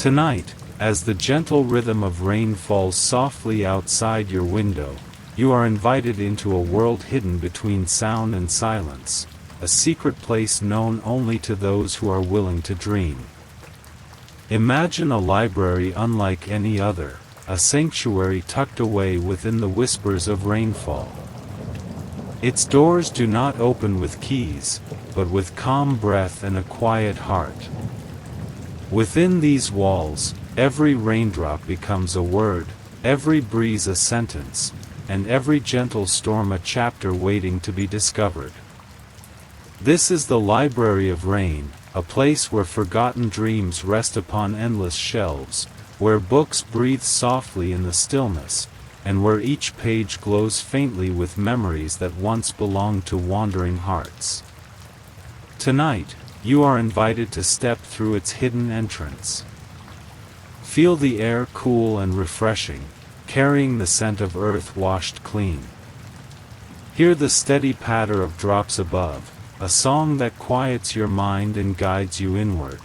Tonight, as the gentle rhythm of rain falls softly outside your window, you are invited into a world hidden between sound and silence, a secret place known only to those who are willing to dream. Imagine a library unlike any other, a sanctuary tucked away within the whispers of rainfall. Its doors do not open with keys, but with calm breath and a quiet heart. Within these walls, every raindrop becomes a word, every breeze a sentence, and every gentle storm a chapter waiting to be discovered. This is the Library of Rain, a place where forgotten dreams rest upon endless shelves, where books breathe softly in the stillness, and where each page glows faintly with memories that once belonged to wandering hearts. Tonight, you are invited to step through its hidden entrance. Feel the air cool and refreshing, carrying the scent of earth washed clean. Hear the steady patter of drops above, a song that quiets your mind and guides you inward.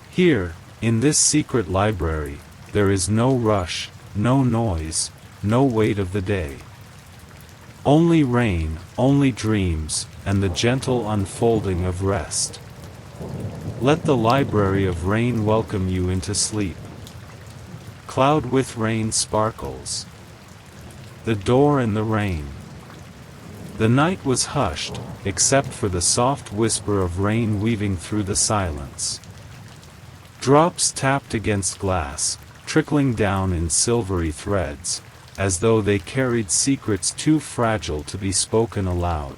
Here, in this secret library, there is no rush, no noise, no weight of the day. Only rain, only dreams, and the gentle unfolding of rest. Let the Library of Rain welcome you into sleep. Cloud with rain sparkles. The door in the rain. The night was hushed, except for the soft whisper of rain weaving through the silence. Drops tapped against glass, trickling down in silvery threads, as though they carried secrets too fragile to be spoken aloud.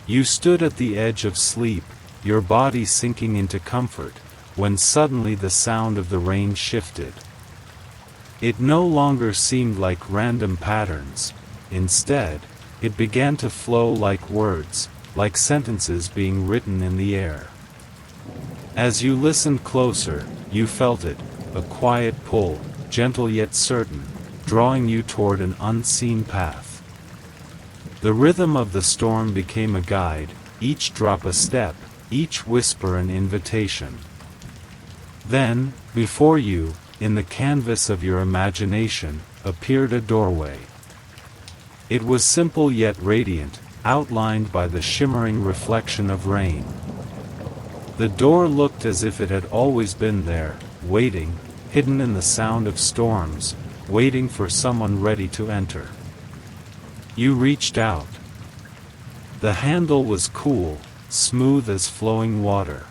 You stood at the edge of sleep, your body sinking into comfort, when suddenly the sound of the rain shifted. It no longer seemed like random patterns. Instead, it began to flow like words, like sentences being written in the air. As you listened closer, you felt it, a quiet pull, gentle yet certain, drawing you toward an unseen path. The rhythm of the storm became a guide, each drop a step, each whisper an invitation. Then, before you, in the canvas of your imagination, appeared a doorway. It was simple yet radiant, outlined by the shimmering reflection of rain. The door looked as if it had always been there, waiting, hidden in the sound of storms, waiting for someone ready to enter. You reached out. The handle was cool, smooth as flowing water.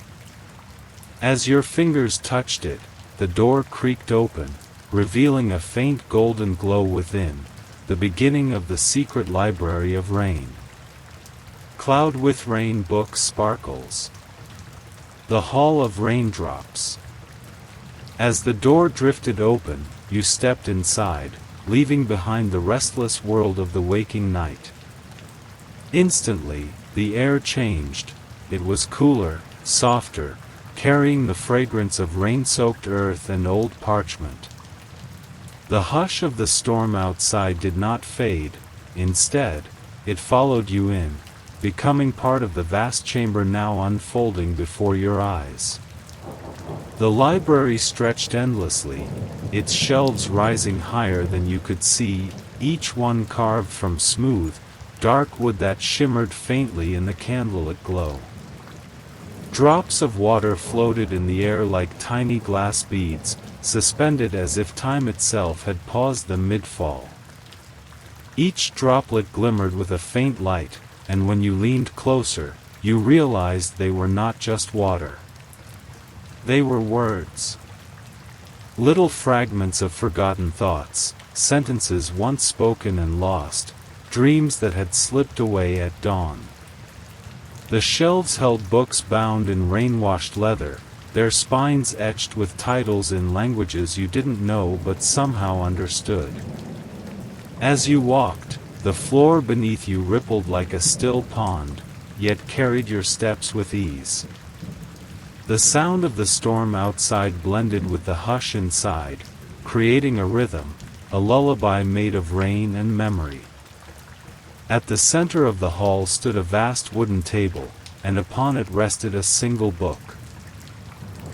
As your fingers touched it, the door creaked open, revealing a faint golden glow within, the beginning of the secret Library of Rain. Cloud with Rain book sparkles. The Hall of Raindrops. As the door drifted open, you stepped inside, leaving behind the restless world of the waking night. Instantly, the air changed. It was cooler, softer, carrying the fragrance of rain-soaked earth and old parchment. The hush of the storm outside did not fade. Instead, it followed you in, becoming part of the vast chamber now unfolding before your eyes. The library stretched endlessly, its shelves rising higher than you could see, each one carved from smooth, dark wood that shimmered faintly in the candlelit glow. Drops of water floated in the air like tiny glass beads, suspended as if time itself had paused them mid-fall. Each droplet glimmered with a faint light, and when you leaned closer, you realized they were not just water. They were words. Little fragments of forgotten thoughts, sentences once spoken and lost, dreams that had slipped away at dawn. The shelves held books bound in rain-washed leather, their spines etched with titles in languages you didn't know but somehow understood. As you walked, the floor beneath you rippled like a still pond, yet carried your steps with ease. The sound of the storm outside blended with the hush inside, creating a rhythm, a lullaby made of rain and memory. At the center of the hall stood a vast wooden table, and upon it rested a single book.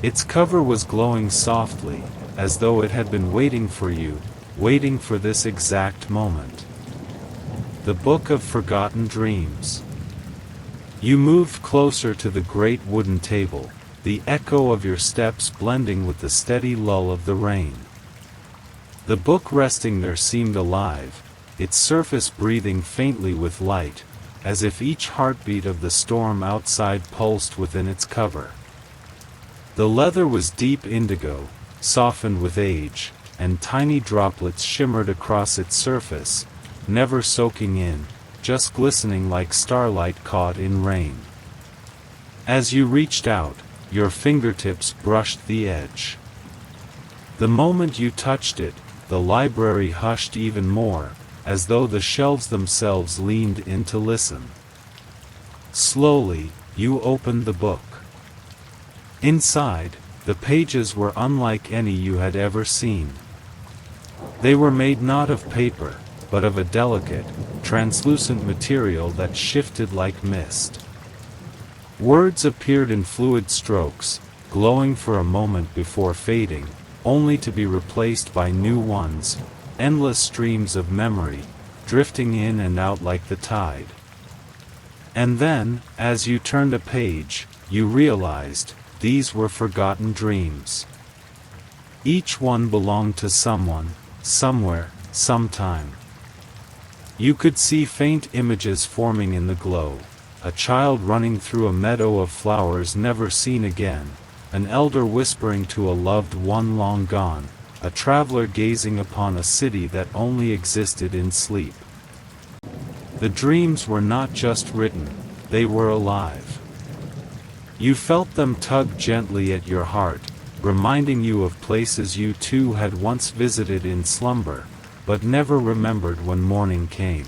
Its cover was glowing softly, as though it had been waiting for you, waiting for this exact moment. The Book of Forgotten Dreams. You moved closer to the great wooden table, the echo of your steps blending with the steady lull of the rain. The book resting there seemed alive, its surface breathing faintly with light, as if each heartbeat of the storm outside pulsed within its cover. The leather was deep indigo, softened with age, and tiny droplets shimmered across its surface, never soaking in, just glistening like starlight caught in rain. As you reached out, your fingertips brushed the edge. The moment you touched it, the library hushed even more, as though the shelves themselves leaned in to listen. Slowly, you opened the book. Inside, the pages were unlike any you had ever seen. They were made not of paper, but of a delicate, translucent material that shifted like mist. Words appeared in fluid strokes, glowing for a moment before fading, only to be replaced by new ones, endless streams of memory, drifting in and out like the tide. And then, as you turned a page, you realized, these were forgotten dreams. Each one belonged to someone, somewhere, sometime. You could see faint images forming in the glow, a child running through a meadow of flowers never seen again, an elder whispering to a loved one long gone, a traveler gazing upon a city that only existed in sleep. The dreams were not just written, they were alive. You felt them tug gently at your heart, reminding you of places you too had once visited in slumber, but never remembered when morning came.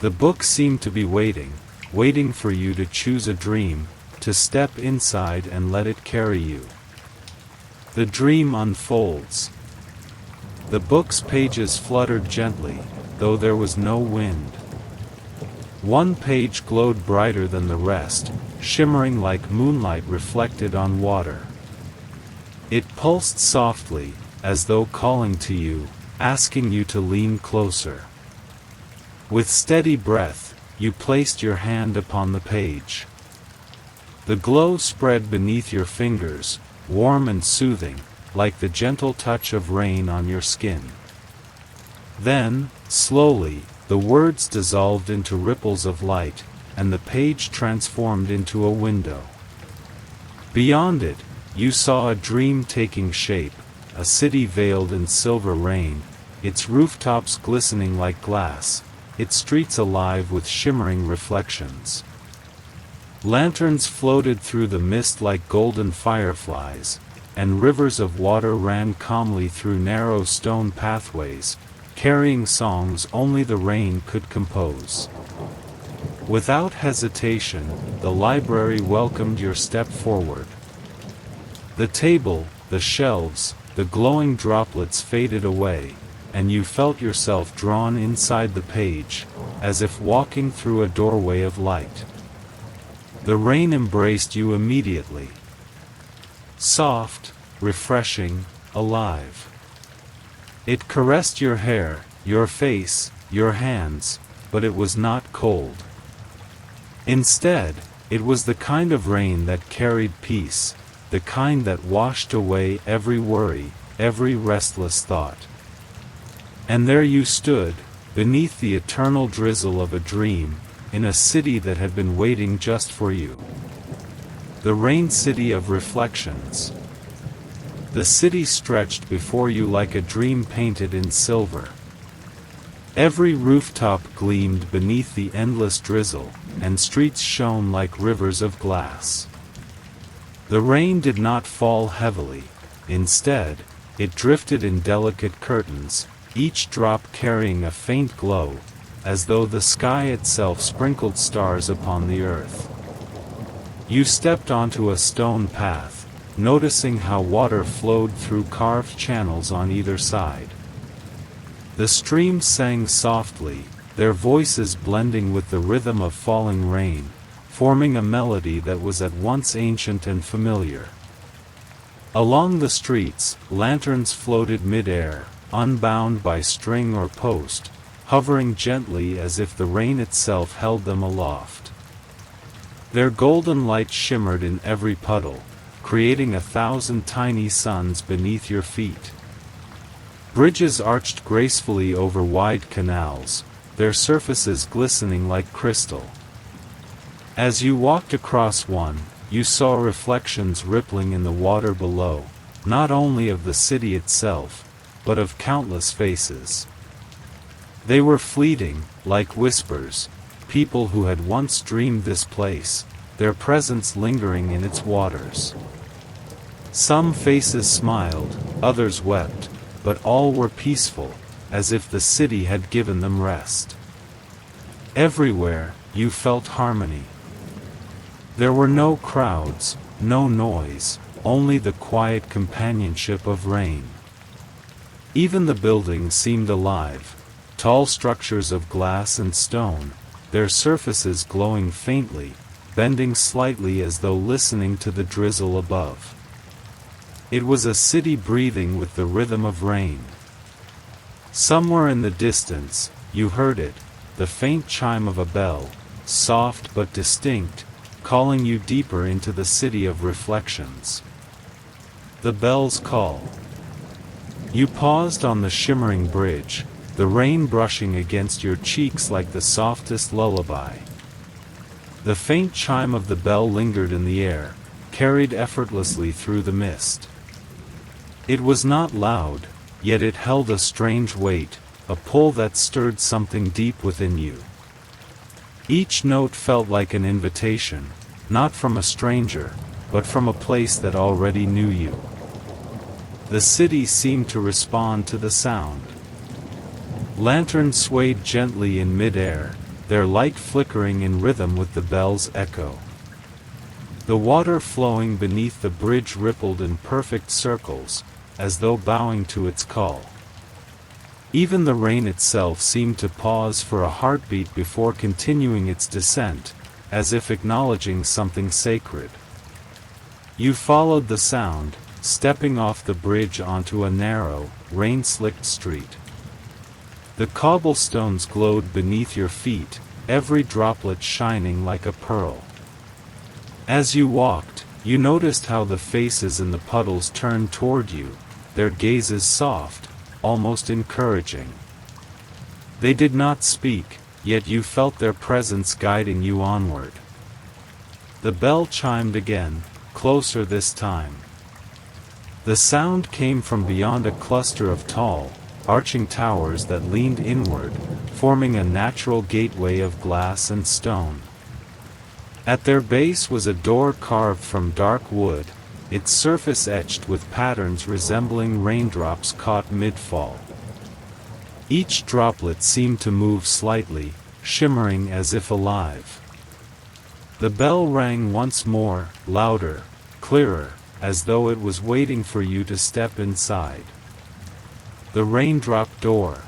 The book seemed to be waiting for you to choose a dream, to step inside and let it carry you. The dream unfolds. The book's pages fluttered gently, though there was no wind. One page glowed brighter than the rest, shimmering like moonlight reflected on water. It pulsed softly, as though calling to you, asking you to lean closer. With steady breath, you placed your hand upon the page. The glow spread beneath your fingers, warm and soothing, like the gentle touch of rain on your skin. Then, slowly, the words dissolved into ripples of light, and the page transformed into a window. Beyond it, you saw a dream taking shape, a city veiled in silver rain, its rooftops glistening like glass, its streets alive with shimmering reflections. Lanterns floated through the mist like golden fireflies, and rivers of water ran calmly through narrow stone pathways, carrying songs only the rain could compose. Without hesitation, the library welcomed your step forward. The table, the shelves, the glowing droplets faded away, and you felt yourself drawn inside the page, as if walking through a doorway of light. The rain embraced you immediately. Soft, refreshing, alive. It caressed your hair, your face, your hands, but it was not cold. Instead, it was the kind of rain that carried peace, the kind that washed away every worry, every restless thought. And there you stood, beneath the eternal drizzle of a dream, in a city that had been waiting just for you. The rain city of reflections. The city stretched before you like a dream painted in silver. Every rooftop gleamed beneath the endless drizzle, and streets shone like rivers of glass. The rain did not fall heavily. Instead, it drifted in delicate curtains, each drop carrying a faint glow, as though the sky itself sprinkled stars upon the earth. You stepped onto a stone path, noticing how water flowed through carved channels on either side. The streams sang softly, their voices blending with the rhythm of falling rain, forming a melody that was at once ancient and familiar. Along the streets, lanterns floated mid-air, unbound by string or post, hovering gently as if the rain itself held them aloft. Their golden light shimmered in every puddle, creating 1,000 tiny suns beneath your feet. Bridges arched gracefully over wide canals, their surfaces glistening like crystal. As you walked across one, you saw reflections rippling in the water below, not only of the city itself, but of countless faces. They were fleeting, like whispers, people who had once dreamed this place, their presence lingering in its waters. Some faces smiled, others wept, but all were peaceful, as if the city had given them rest. Everywhere, you felt harmony. There were no crowds, no noise, only the quiet companionship of rain. Even the buildings seemed alive, tall structures of glass and stone, their surfaces glowing faintly, bending slightly as though listening to the drizzle above. It was a city breathing with the rhythm of rain. Somewhere in the distance, you heard it, the faint chime of a bell, soft but distinct, calling you deeper into the city of reflections. The bell's call. You paused on the shimmering bridge, the rain brushing against your cheeks like the softest lullaby. The faint chime of the bell lingered in the air, carried effortlessly through the mist. It was not loud, yet it held a strange weight, a pull that stirred something deep within you. Each note felt like an invitation, not from a stranger, but from a place that already knew you. The city seemed to respond to the sound. Lanterns swayed gently in mid-air, their light flickering in rhythm with the bell's echo. The water flowing beneath the bridge rippled in perfect circles, as though bowing to its call. Even the rain itself seemed to pause for a heartbeat before continuing its descent, as if acknowledging something sacred. You followed the sound, stepping off the bridge onto a narrow, rain-slicked street. The cobblestones glowed beneath your feet, every droplet shining like a pearl. As you walked, you noticed how the faces in the puddles turned toward you, their gazes soft, almost encouraging. They did not speak, yet you felt their presence guiding you onward. The bell chimed again, closer this time. The sound came from beyond a cluster of tall, arching towers that leaned inward, forming a natural gateway of glass and stone. At their base was a door carved from dark wood, its surface etched with patterns resembling raindrops caught mid-fall. Each droplet seemed to move slightly, shimmering as if alive. The bell rang once more, louder, clearer, as though it was waiting for you to step inside. The raindrop door.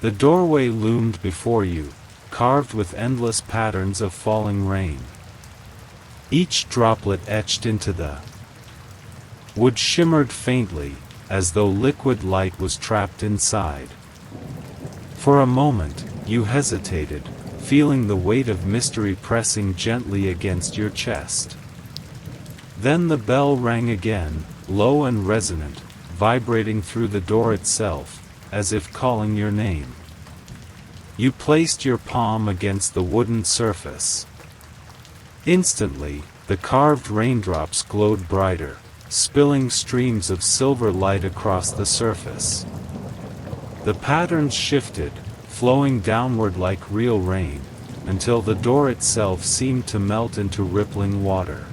The doorway loomed before you, carved with endless patterns of falling rain. Each droplet etched into the wood shimmered faintly, as though liquid light was trapped inside. For a moment, you hesitated, feeling the weight of mystery pressing gently against your chest. Then the bell rang again, low and resonant, vibrating through the door itself, as if calling your name. You placed your palm against the wooden surface. Instantly, the carved raindrops glowed brighter, spilling streams of silver light across the surface. The patterns shifted, flowing downward like real rain, until the door itself seemed to melt into rippling water.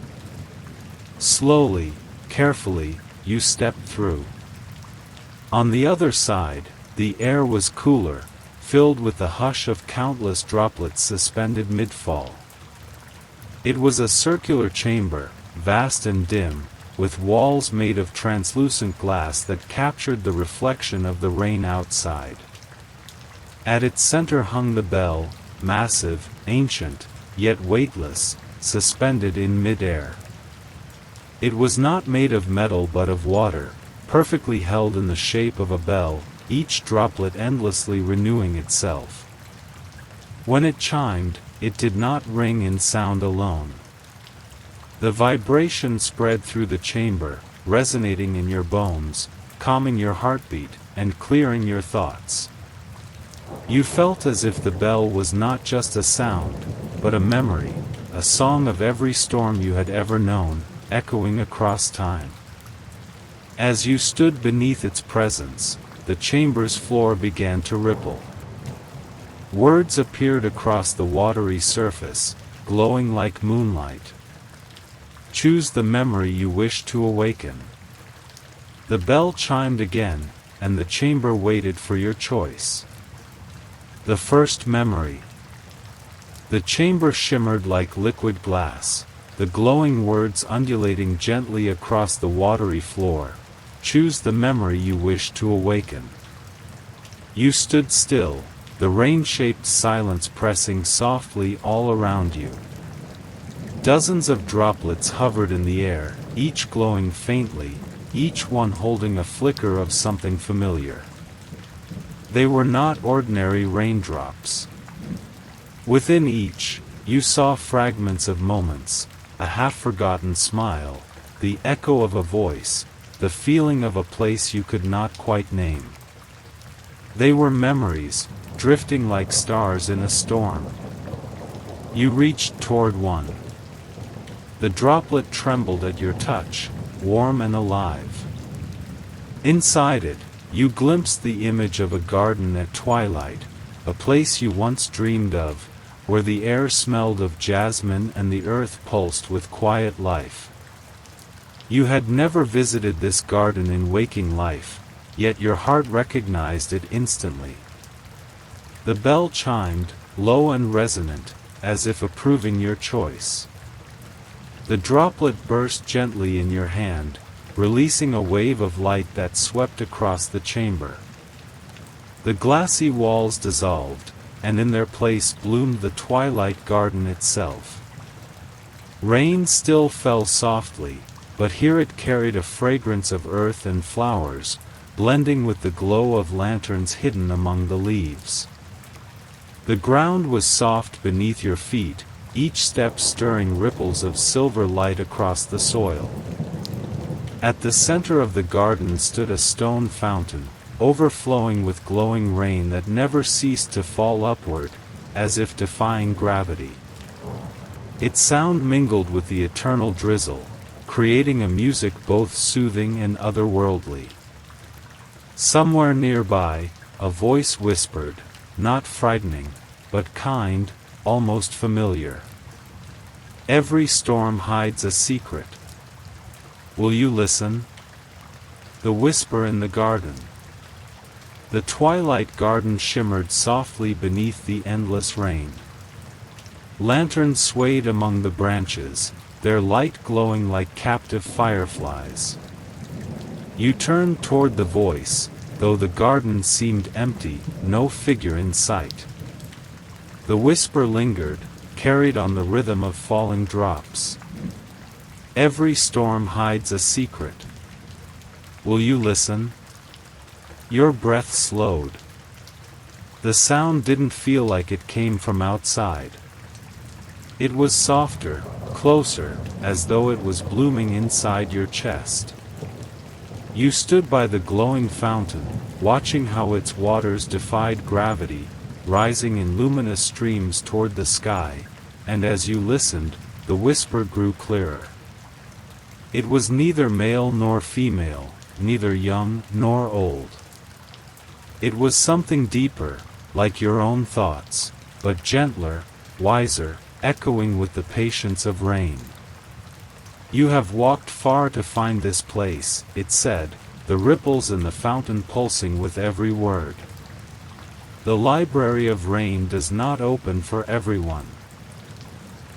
Slowly, carefully, you stepped through. On the other side, the air was cooler, filled with the hush of countless droplets suspended mid-fall. It was a circular chamber, vast and dim, with walls made of translucent glass that captured the reflection of the rain outside. At its center hung the bell, massive, ancient, yet weightless, suspended in mid-air. It was not made of metal but of water, perfectly held in the shape of a bell, each droplet endlessly renewing itself. When it chimed, it did not ring in sound alone. The vibration spread through the chamber, resonating in your bones, calming your heartbeat, and clearing your thoughts. You felt as if the bell was not just a sound, but a memory, a song of every storm you had ever known, echoing across time. As you stood beneath its presence, the chamber's floor began to ripple. Words appeared across the watery surface, glowing like moonlight. Choose the memory you wish to awaken. The bell chimed again, and the chamber waited for your choice. The first memory. The chamber shimmered like liquid glass, the glowing words undulating gently across the watery floor. Choose the memory you wish to awaken. You stood still, the rain-shaped silence pressing softly all around you. Dozens of droplets hovered in the air, each glowing faintly, each one holding a flicker of something familiar. They were not ordinary raindrops. Within each, you saw fragments of moments, a half-forgotten smile, the echo of a voice, the feeling of a place you could not quite name. They were memories, drifting like stars in a storm. You reached toward one. The droplet trembled at your touch, warm and alive. Inside it, you glimpsed the image of a garden at twilight, a place you once dreamed of, where the air smelled of jasmine and the earth pulsed with quiet life. You had never visited this garden in waking life, yet your heart recognized it instantly. The bell chimed, low and resonant, as if approving your choice. The droplet burst gently in your hand, releasing a wave of light that swept across the chamber. The glassy walls dissolved, and in their place bloomed the twilight garden itself. Rain still fell softly, but here it carried a fragrance of earth and flowers, blending with the glow of lanterns hidden among the leaves. The ground was soft beneath your feet, each step stirring ripples of silver light across the soil. At the center of the garden stood a stone fountain, overflowing with glowing rain that never ceased to fall upward, as if defying gravity. Its sound mingled with the eternal drizzle, creating a music both soothing and otherworldly. Somewhere nearby, a voice whispered, not frightening, but kind, almost familiar. Every storm hides a secret. Will you listen? The whisper in the garden. The twilight garden shimmered softly beneath the endless rain. Lanterns swayed among the branches, their light glowing like captive fireflies. You turned toward the voice, though the garden seemed empty, no figure in sight. The whisper lingered, carried on the rhythm of falling drops. Every storm hides a secret. Will you listen? Your breath slowed. The sound didn't feel like it came from outside. It was softer, closer, as though it was blooming inside your chest. You stood by the glowing fountain, watching how its waters defied gravity, rising in luminous streams toward the sky, and as you listened, the whisper grew clearer. It was neither male nor female, neither young nor old. It was something deeper, like your own thoughts, but gentler, wiser, echoing with the patience of rain. You have walked far to find this place, it said, the ripples in the fountain pulsing with every word. The library of rain does not open for everyone.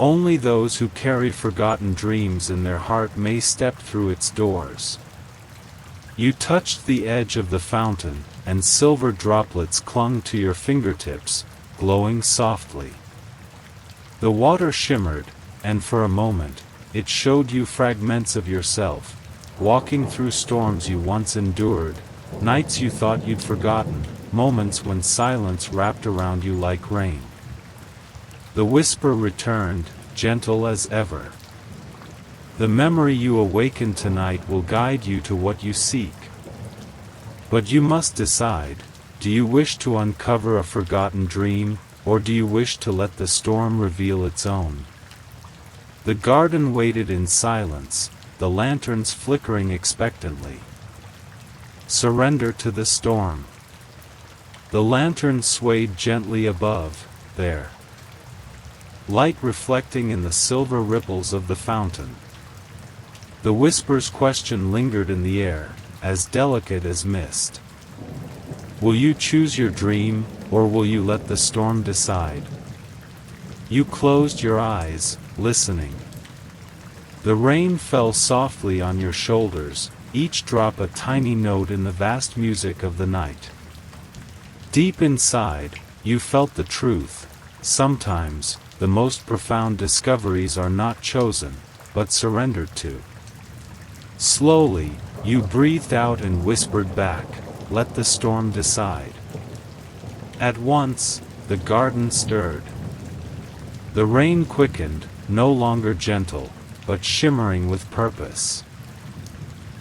Only those who carry forgotten dreams in their heart may step through its doors. You touched the edge of the fountain, and silver droplets clung to your fingertips, glowing softly. The water shimmered, and for a moment, it showed you fragments of yourself, walking through storms you once endured, nights you thought you'd forgotten, moments when silence wrapped around you like rain. The whisper returned, gentle as ever. The memory you awaken tonight will guide you to what you seek. But you must decide, do you wish to uncover a forgotten dream, or do you wish to let the storm reveal its own? The garden waited in silence, the lanterns flickering expectantly. Surrender to the storm. The lantern swayed gently above, there. Light reflecting in the silver ripples of the fountain. The whisper's question lingered in the air, as delicate as mist. Will you choose your dream, or will you let the storm decide? You closed your eyes, listening. The rain fell softly on your shoulders, each drop a tiny note in the vast music of the night. Deep inside, you felt the truth. Sometimes, the most profound discoveries are not chosen, but surrendered to. Slowly, you breathed out and whispered back, let the storm decide. At once, the garden stirred. The rain quickened, no longer gentle, but shimmering with purpose.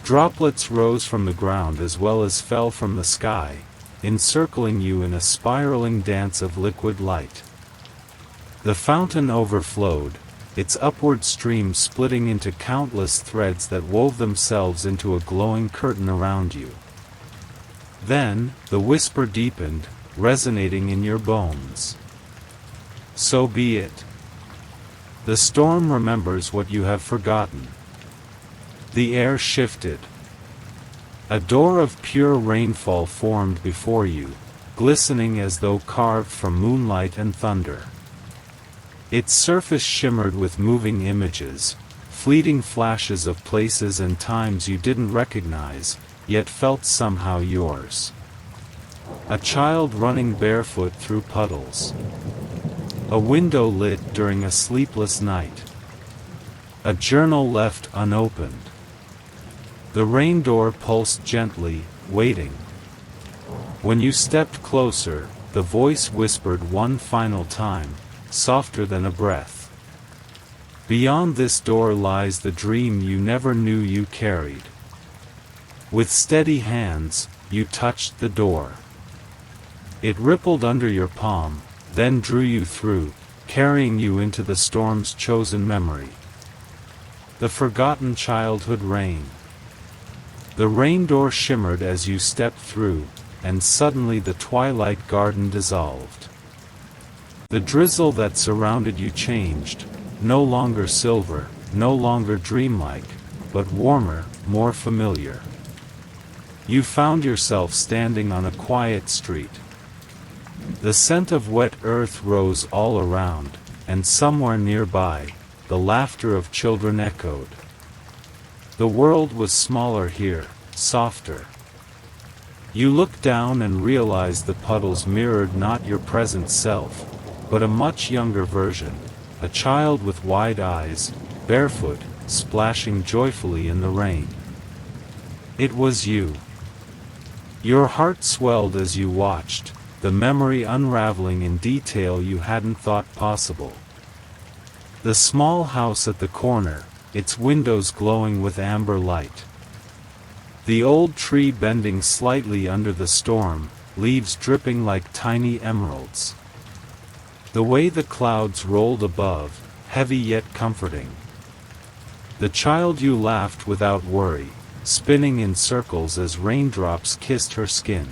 Droplets rose from the ground as well as fell from the sky, encircling you in a spiraling dance of liquid light. The fountain overflowed, its upward stream splitting into countless threads that wove themselves into a glowing curtain around you. Then, the whisper deepened, resonating in your bones. So be it. The storm remembers what you have forgotten. The air shifted. A door of pure rainfall formed before you, glistening as though carved from moonlight and thunder. Its surface shimmered with moving images, fleeting flashes of places and times you didn't recognize, yet felt somehow yours. A child running barefoot through puddles. A window lit during a sleepless night. A journal left unopened. The rain door pulsed gently, waiting. When you stepped closer, the voice whispered one final time, softer than a breath. Beyond this door lies the dream you never knew you carried. With steady hands, you touched the door. It rippled under your palm, then drew you through, carrying you into the storm's chosen memory. The forgotten childhood rain. The rain door shimmered as you stepped through, and suddenly the twilight garden dissolved. The drizzle that surrounded you changed, no longer silver, no longer dreamlike, but warmer, more familiar. You found yourself standing on a quiet street. The scent of wet earth rose all around, and somewhere nearby, the laughter of children echoed. The world was smaller here, softer. You looked down and realized the puddles mirrored not your present self, but a much younger version, a child with wide eyes, barefoot, splashing joyfully in the rain. It was you. Your heart swelled as you watched, the memory unraveling in detail you hadn't thought possible. The small house at the corner, its windows glowing with amber light. The old tree bending slightly under the storm, leaves dripping like tiny emeralds. The way the clouds rolled above, heavy yet comforting. The child you laughed without worry, spinning in circles as raindrops kissed her skin.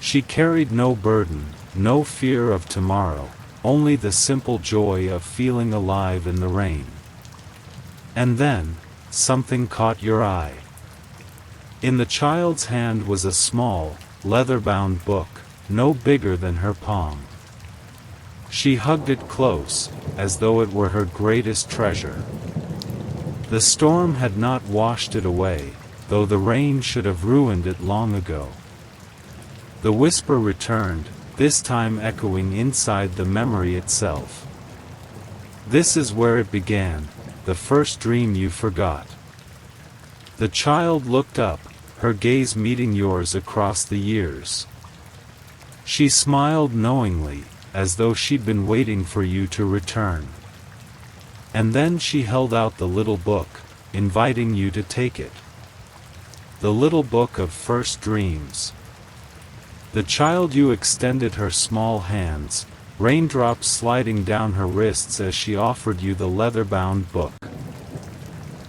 She carried no burden, no fear of tomorrow, only the simple joy of feeling alive in the rain. And then, something caught your eye. In the child's hand was a small, leather-bound book, no bigger than her palm. She hugged it close, as though it were her greatest treasure. The storm had not washed it away, though the rain should have ruined it long ago. The whisper returned, this time echoing inside the memory itself. This is where it began, the first dream you forgot. The child looked up, her gaze meeting yours across the years. She smiled knowingly, as though she'd been waiting for you to return. And then she held out the little book, inviting you to take it. The little book of first dreams. The child you extended her small hands, raindrops sliding down her wrists as she offered you the leather-bound book.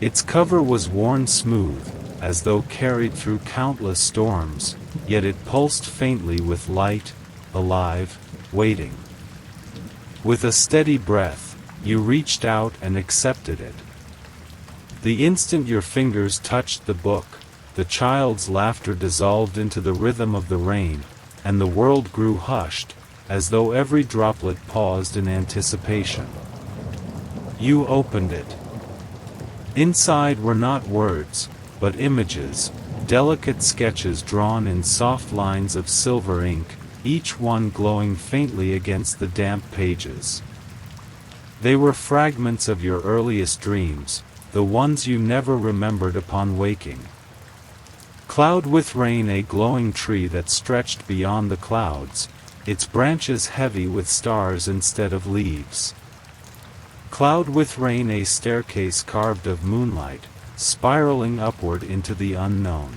Its cover was worn smooth, as though carried through countless storms, yet it pulsed faintly with light, alive, waiting. With a steady breath, you reached out and accepted it. The instant your fingers touched the book, the child's laughter dissolved into the rhythm of the rain, and the world grew hushed, as though every droplet paused in anticipation. You opened it. Inside were not words, but images, delicate sketches drawn in soft lines of silver ink, each one glowing faintly against the damp pages. They were fragments of your earliest dreams, the ones you never remembered upon waking. Cloud with rain, a glowing tree that stretched beyond the clouds, its branches heavy with stars instead of leaves. Cloud with rain, a staircase carved of moonlight, spiraling upward into the unknown.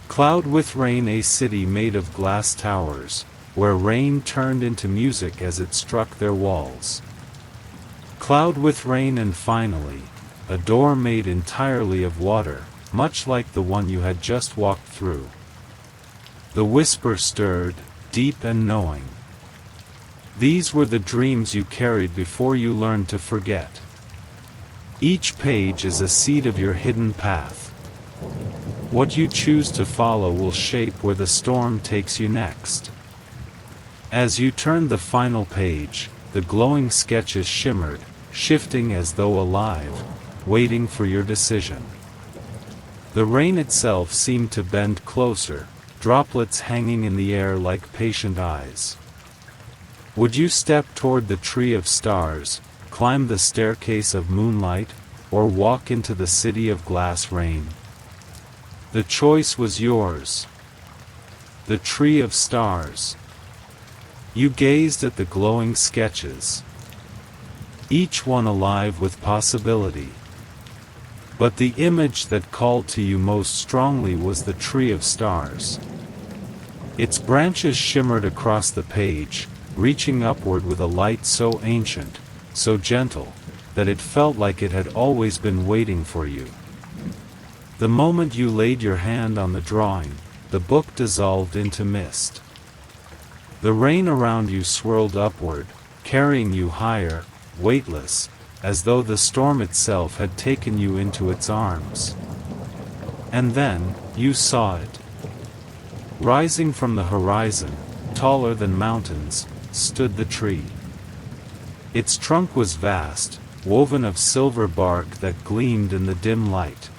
Cloud with rain, a city made of glass towers, where rain turned into music as it struck their walls. Cloud with rain, and finally, a door made entirely of water, much like the one you had just walked through. The whisper stirred, deep and knowing. These were the dreams you carried before you learned to forget. Each page is a seed of your hidden path. What you choose to follow will shape where the storm takes you next. As you turned the final page, the glowing sketches shimmered, shifting as though alive, waiting for your decision. The rain itself seemed to bend closer, droplets hanging in the air like patient eyes. Would you step toward the tree of stars, climb the staircase of moonlight, or walk into the city of glass rain? The choice was yours. The tree of stars. You gazed at the glowing sketches, each one alive with possibility. But the image that called to you most strongly was the tree of stars. Its branches shimmered across the page, reaching upward with a light so ancient, so gentle, that it felt like it had always been waiting for you. The moment you laid your hand on the drawing, the book dissolved into mist. The rain around you swirled upward, carrying you higher, weightless, as though the storm itself had taken you into its arms. And then, you saw it. Rising from the horizon, taller than mountains, stood the tree. Its trunk was vast, woven of silver bark that gleamed in the dim light.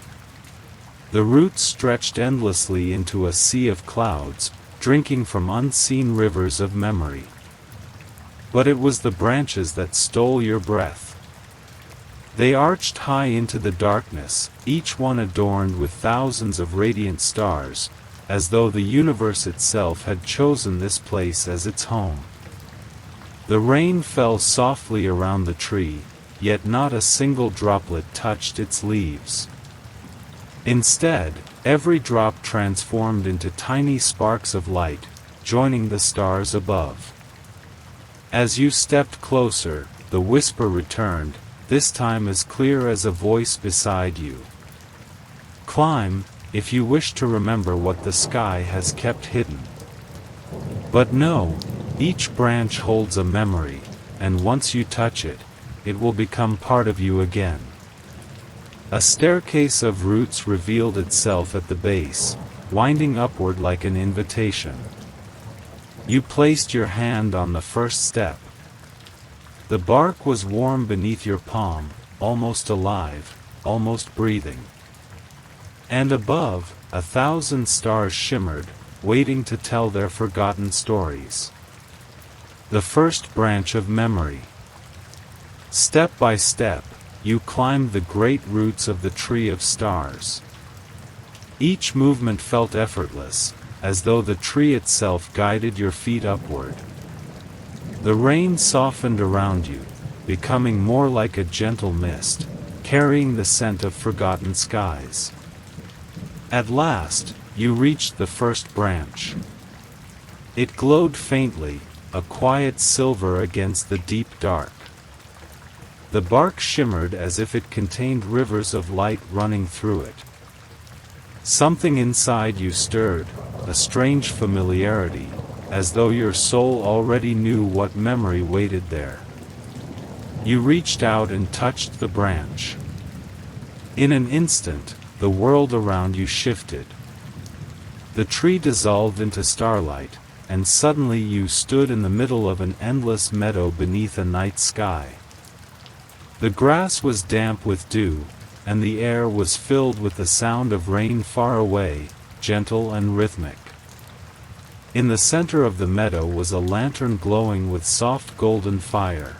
The roots stretched endlessly into a sea of clouds, drinking from unseen rivers of memory. But it was the branches that stole your breath. They arched high into the darkness, each one adorned with thousands of radiant stars, as though the universe itself had chosen this place as its home. The rain fell softly around the tree, yet not a single droplet touched its leaves. Instead, every drop transformed into tiny sparks of light, joining the stars above. As you stepped closer, the whisper returned, this time as clear as a voice beside you. Climb, if you wish to remember what the sky has kept hidden. But know, each branch holds a memory, and once you touch it, it will become part of you again. A staircase of roots revealed itself at the base, winding upward like an invitation. You placed your hand on the first step. The bark was warm beneath your palm, almost alive, almost breathing. And above, 1,000 stars shimmered, waiting to tell their forgotten stories. The first branch of memory. Step by step, you climbed the great roots of the tree of stars. Each movement felt effortless, as though the tree itself guided your feet upward. The rain softened around you, becoming more like a gentle mist, carrying the scent of forgotten skies. At last, you reached the first branch. It glowed faintly, a quiet silver against the deep dark. The bark shimmered as if it contained rivers of light running through it. Something inside you stirred, a strange familiarity, as though your soul already knew what memory waited there. You reached out and touched the branch. In an instant, the world around you shifted. The tree dissolved into starlight, and suddenly you stood in the middle of an endless meadow beneath a night sky. The grass was damp with dew, and the air was filled with the sound of rain far away, gentle and rhythmic. In the center of the meadow was a lantern glowing with soft golden fire.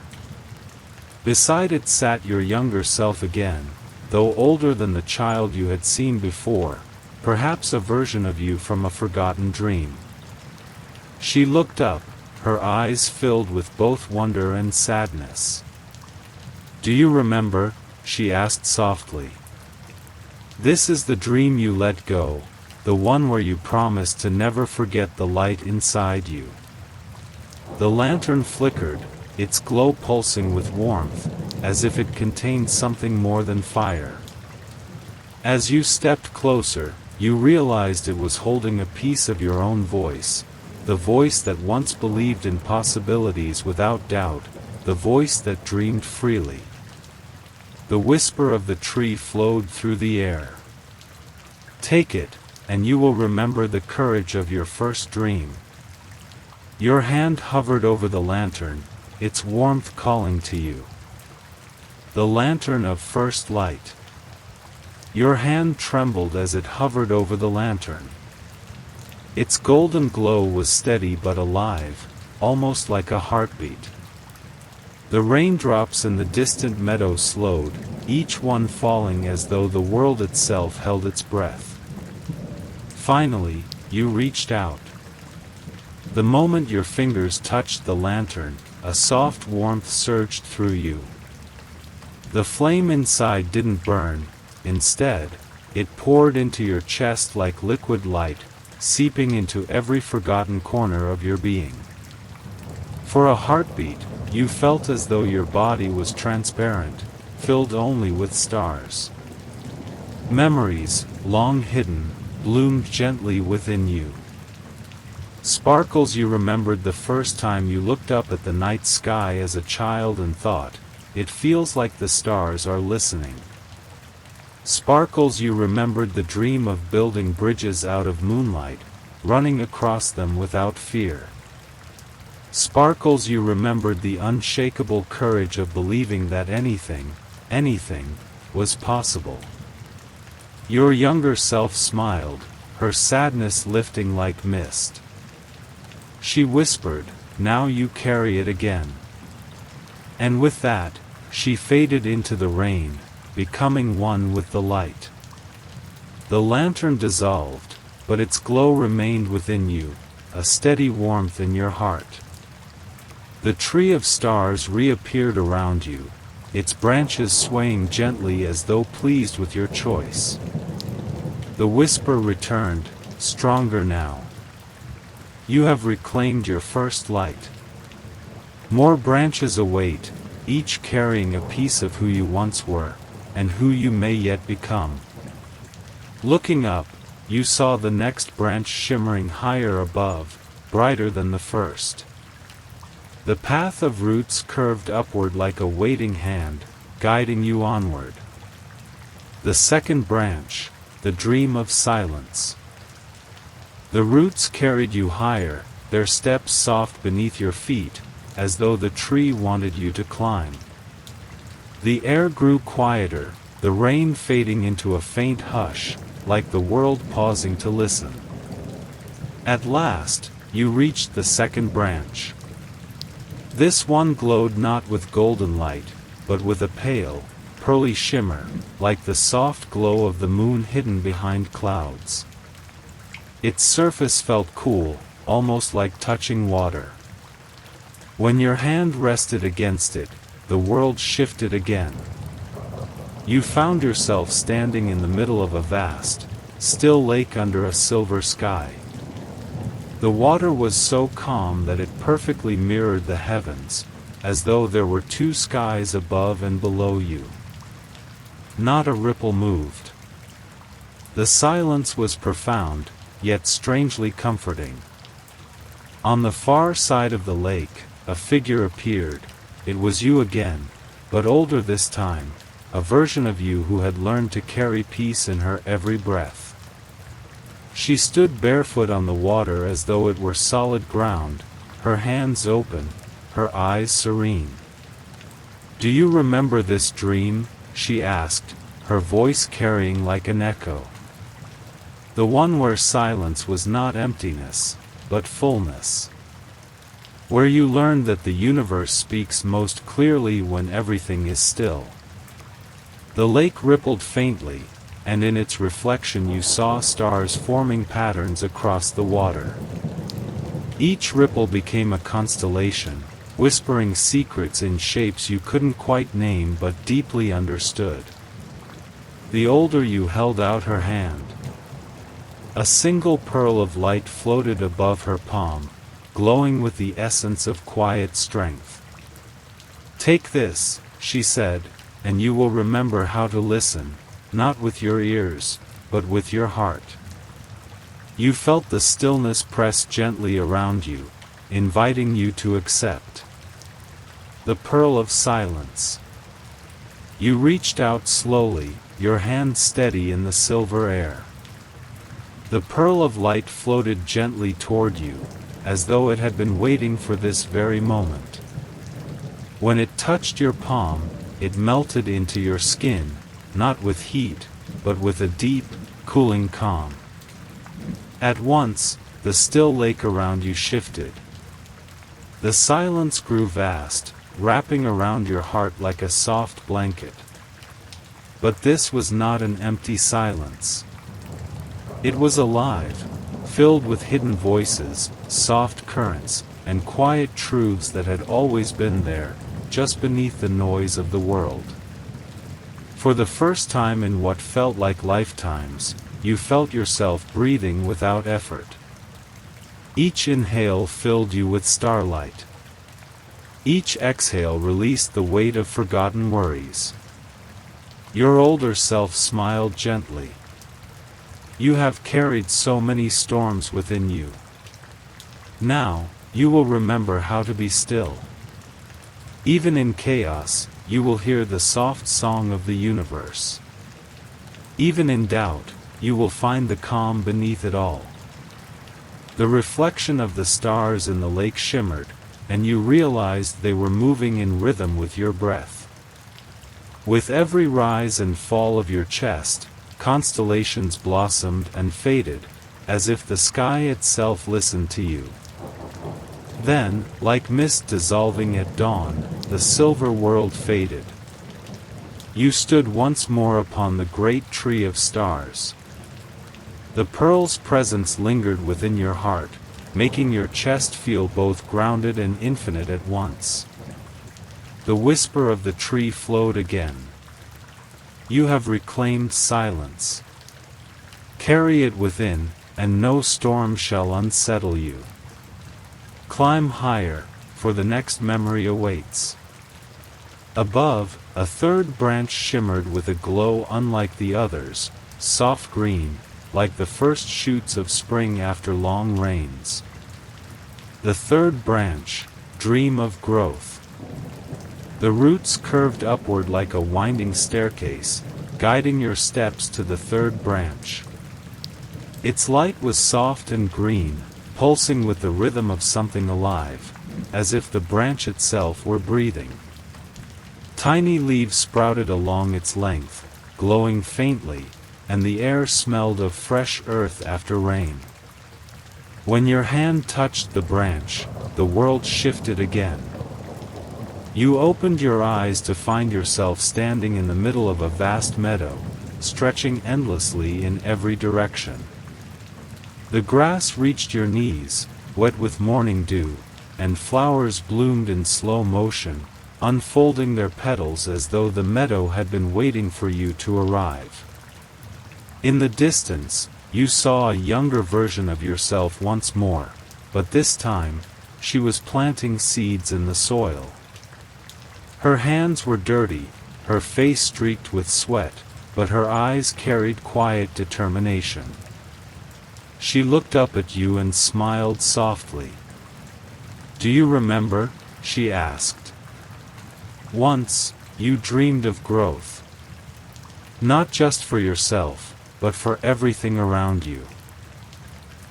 Beside it sat your younger self again, though older than the child you had seen before, perhaps a version of you from a forgotten dream. She looked up, her eyes filled with both wonder and sadness. "Do you remember?" she asked softly. "This is the dream you let go, the one where you promised to never forget the light inside you." The lantern flickered, its glow pulsing with warmth, as if it contained something more than fire. As you stepped closer, you realized it was holding a piece of your own voice, the voice that once believed in possibilities without doubt, the voice that dreamed freely. The whisper of the tree flowed through the air. "Take it, and you will remember the courage of your first dream." Your hand hovered over the lantern, its warmth calling to you. The lantern of first light. Your hand trembled as it hovered over the lantern. Its golden glow was steady but alive, almost like a heartbeat. The raindrops in the distant meadow slowed, each one falling as though the world itself held its breath. Finally, you reached out. The moment your fingers touched the lantern, a soft warmth surged through you. The flame inside didn't burn, instead, it poured into your chest like liquid light, seeping into every forgotten corner of your being. For a heartbeat, you felt as though your body was transparent, filled only with stars. Memories, long hidden, bloomed gently within you. Sparkles you remembered the first time you looked up at the night sky as a child and thought, "It feels like the stars are listening." Sparkles you remembered the dream of building bridges out of moonlight, running across them without fear. Sparkles you remembered the unshakable courage of believing that anything, was possible. Your younger self smiled, her sadness lifting like mist. She whispered, "Now you carry it again." And with that, she faded into the rain, becoming one with the light. The lantern dissolved, but its glow remained within you, a steady warmth in your heart. The tree of stars reappeared around you, its branches swaying gently as though pleased with your choice. The whisper returned, stronger now. "You have reclaimed your first light. More branches await, each carrying a piece of who you once were, and who you may yet become." Looking up, you saw the next branch shimmering higher above, brighter than the first. The path of roots curved upward like a waiting hand, guiding you onward. The second branch, the dream of silence. The roots carried you higher, their steps soft beneath your feet, as though the tree wanted you to climb. The air grew quieter, the rain fading into a faint hush, like the world pausing to listen. At last, you reached the second branch. This one glowed not with golden light, but with a pale, pearly shimmer, like the soft glow of the moon hidden behind clouds. Its surface felt cool, almost like touching water. When your hand rested against it, the world shifted again. You found yourself standing in the middle of a vast, still lake under a silver sky. The water was so calm that it perfectly mirrored the heavens, as though there were two skies above and below you. Not a ripple moved. The silence was profound, yet strangely comforting. On the far side of the lake, a figure appeared. It was you again, but older this time, a version of you who had learned to carry peace in her every breath. She stood barefoot on the water as though it were solid ground, her hands open, her eyes serene. "Do you remember this dream?" she asked, her voice carrying like an echo. "The one where silence was not emptiness, but fullness. Where you learned that the universe speaks most clearly when everything is still." The lake rippled faintly, and in its reflection you saw stars forming patterns across the water. Each ripple became a constellation, whispering secrets in shapes you couldn't quite name but deeply understood. The older you held out her hand. A single pearl of light floated above her palm, glowing with the essence of quiet strength. "Take this," she said, "and you will remember how to listen, not with your ears, but with your heart." You felt the stillness press gently around you, inviting you to accept. The pearl of silence. You reached out slowly, your hand steady in the silver air. The pearl of light floated gently toward you, as though it had been waiting for this very moment. When it touched your palm, it melted into your skin, not with heat, but with a deep, cooling calm. At once, the still lake around you shifted. The silence grew vast, wrapping around your heart like a soft blanket. But this was not an empty silence. It was alive, filled with hidden voices, soft currents, and quiet truths that had always been there, just beneath the noise of the world. For the first time in what felt like lifetimes, you felt yourself breathing without effort. Each inhale filled you with starlight. Each exhale released the weight of forgotten worries. Your older self smiled gently. You have carried so many storms within you. Now, you will remember how to be still. Even in chaos, you will hear the soft song of the universe. Even in doubt, you will find the calm beneath it all. The reflection of the stars in the lake shimmered, and you realized they were moving in rhythm with your breath. With every rise and fall of your chest, constellations blossomed and faded, as if the sky itself listened to you. Then, like mist dissolving at dawn, the silver world faded. You stood once more upon the great tree of stars. The pearl's presence lingered within your heart, making your chest feel both grounded and infinite at once. The whisper of the tree flowed again. You have reclaimed silence. Carry it within, and no storm shall unsettle you. Climb higher, for the next memory awaits. Above, a third branch shimmered with a glow unlike the others, soft green, like the first shoots of spring after long rains. The third branch, dream of growth. The roots curved upward like a winding staircase, guiding your steps to the third branch. Its light was soft and green, pulsing with the rhythm of something alive, as if the branch itself were breathing. Tiny leaves sprouted along its length, glowing faintly, and the air smelled of fresh earth after rain. When your hand touched the branch, the world shifted again. You opened your eyes to find yourself standing in the middle of a vast meadow, stretching endlessly in every direction. The grass reached your knees, wet with morning dew, and flowers bloomed in slow motion, unfolding their petals as though the meadow had been waiting for you to arrive. In the distance, you saw a younger version of yourself once more, but this time, she was planting seeds in the soil. Her hands were dirty, her face streaked with sweat, but her eyes carried quiet determination. She looked up at you and smiled softly. "Do you remember?" she asked. "Once, you dreamed of growth. Not just for yourself, but for everything around you.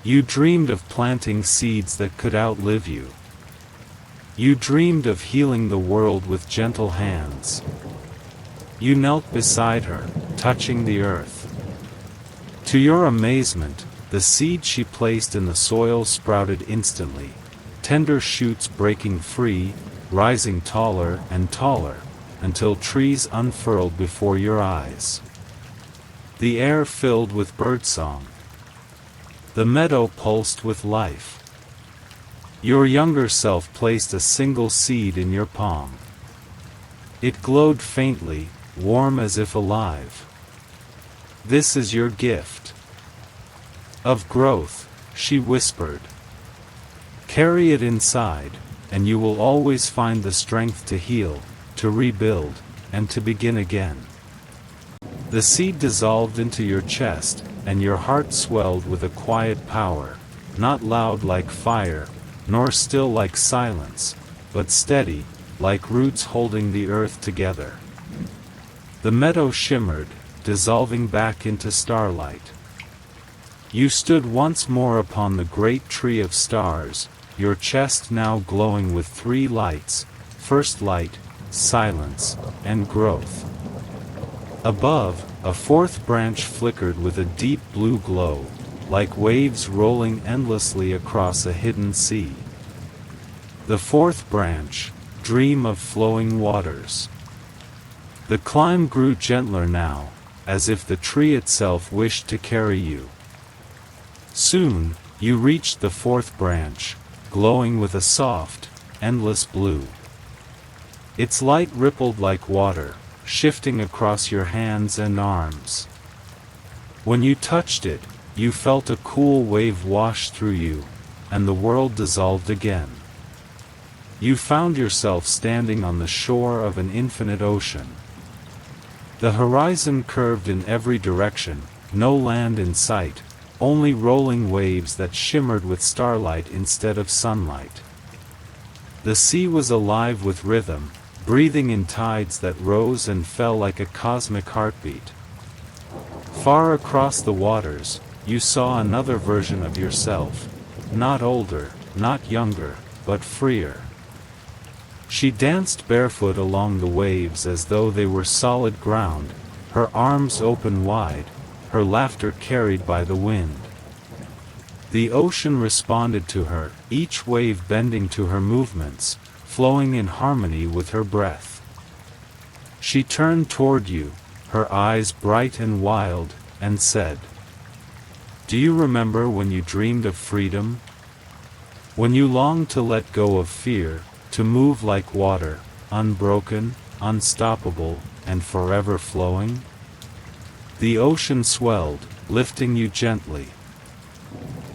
You dreamed of planting seeds that could outlive you. You dreamed of healing the world with gentle hands." You knelt beside her, touching the earth. To your amazement, the seed she placed in the soil sprouted instantly, tender shoots breaking free, rising taller and taller, until trees unfurled before your eyes. The air filled with birdsong. The meadow pulsed with life. Your younger self placed a single seed in your palm. It glowed faintly, warm as if alive. "This is your gift of growth," she whispered. "Carry it inside, and you will always find the strength to heal, to rebuild, and to begin again." The seed dissolved into your chest, and your heart swelled with a quiet power, not loud like fire, nor still like silence, but steady, like roots holding the earth together. The meadow shimmered, dissolving back into starlight. You stood once more upon the great tree of stars, your chest now glowing with three lights: first light, silence, and growth. Above, a fourth branch flickered with a deep blue glow, like waves rolling endlessly across a hidden sea. The fourth branch, dream of flowing waters. The climb grew gentler now, as if the tree itself wished to carry you. Soon, you reached the fourth branch, glowing with a soft, endless blue. Its light rippled like water, shifting across your hands and arms. When you touched it, you felt a cool wave wash through you, and the world dissolved again. You found yourself standing on the shore of an infinite ocean. The horizon curved in every direction, no land in sight, only rolling waves that shimmered with starlight instead of sunlight. The sea was alive with rhythm, breathing in tides that rose and fell like a cosmic heartbeat. Far across the waters, you saw another version of yourself, not older, not younger, but freer. She danced barefoot along the waves as though they were solid ground, her arms open wide, her laughter carried by the wind. The ocean responded to her, each wave bending to her movements, flowing in harmony with her breath. She turned toward you, her eyes bright and wild, and said, "Do you remember when you dreamed of freedom? When you longed to let go of fear, to move like water, unbroken, unstoppable, and forever flowing?" The ocean swelled, lifting you gently.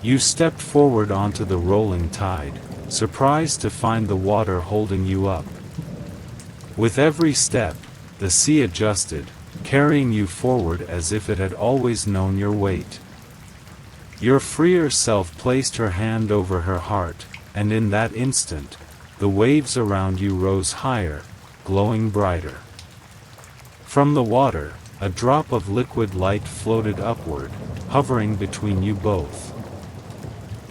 You stepped forward onto the rolling tide, surprised to find the water holding you up. With every step, the sea adjusted, carrying you forward as if it had always known your weight. Your freer self placed her hand over her heart, and in that instant, the waves around you rose higher, glowing brighter. From the water, a drop of liquid light floated upward, hovering between you both.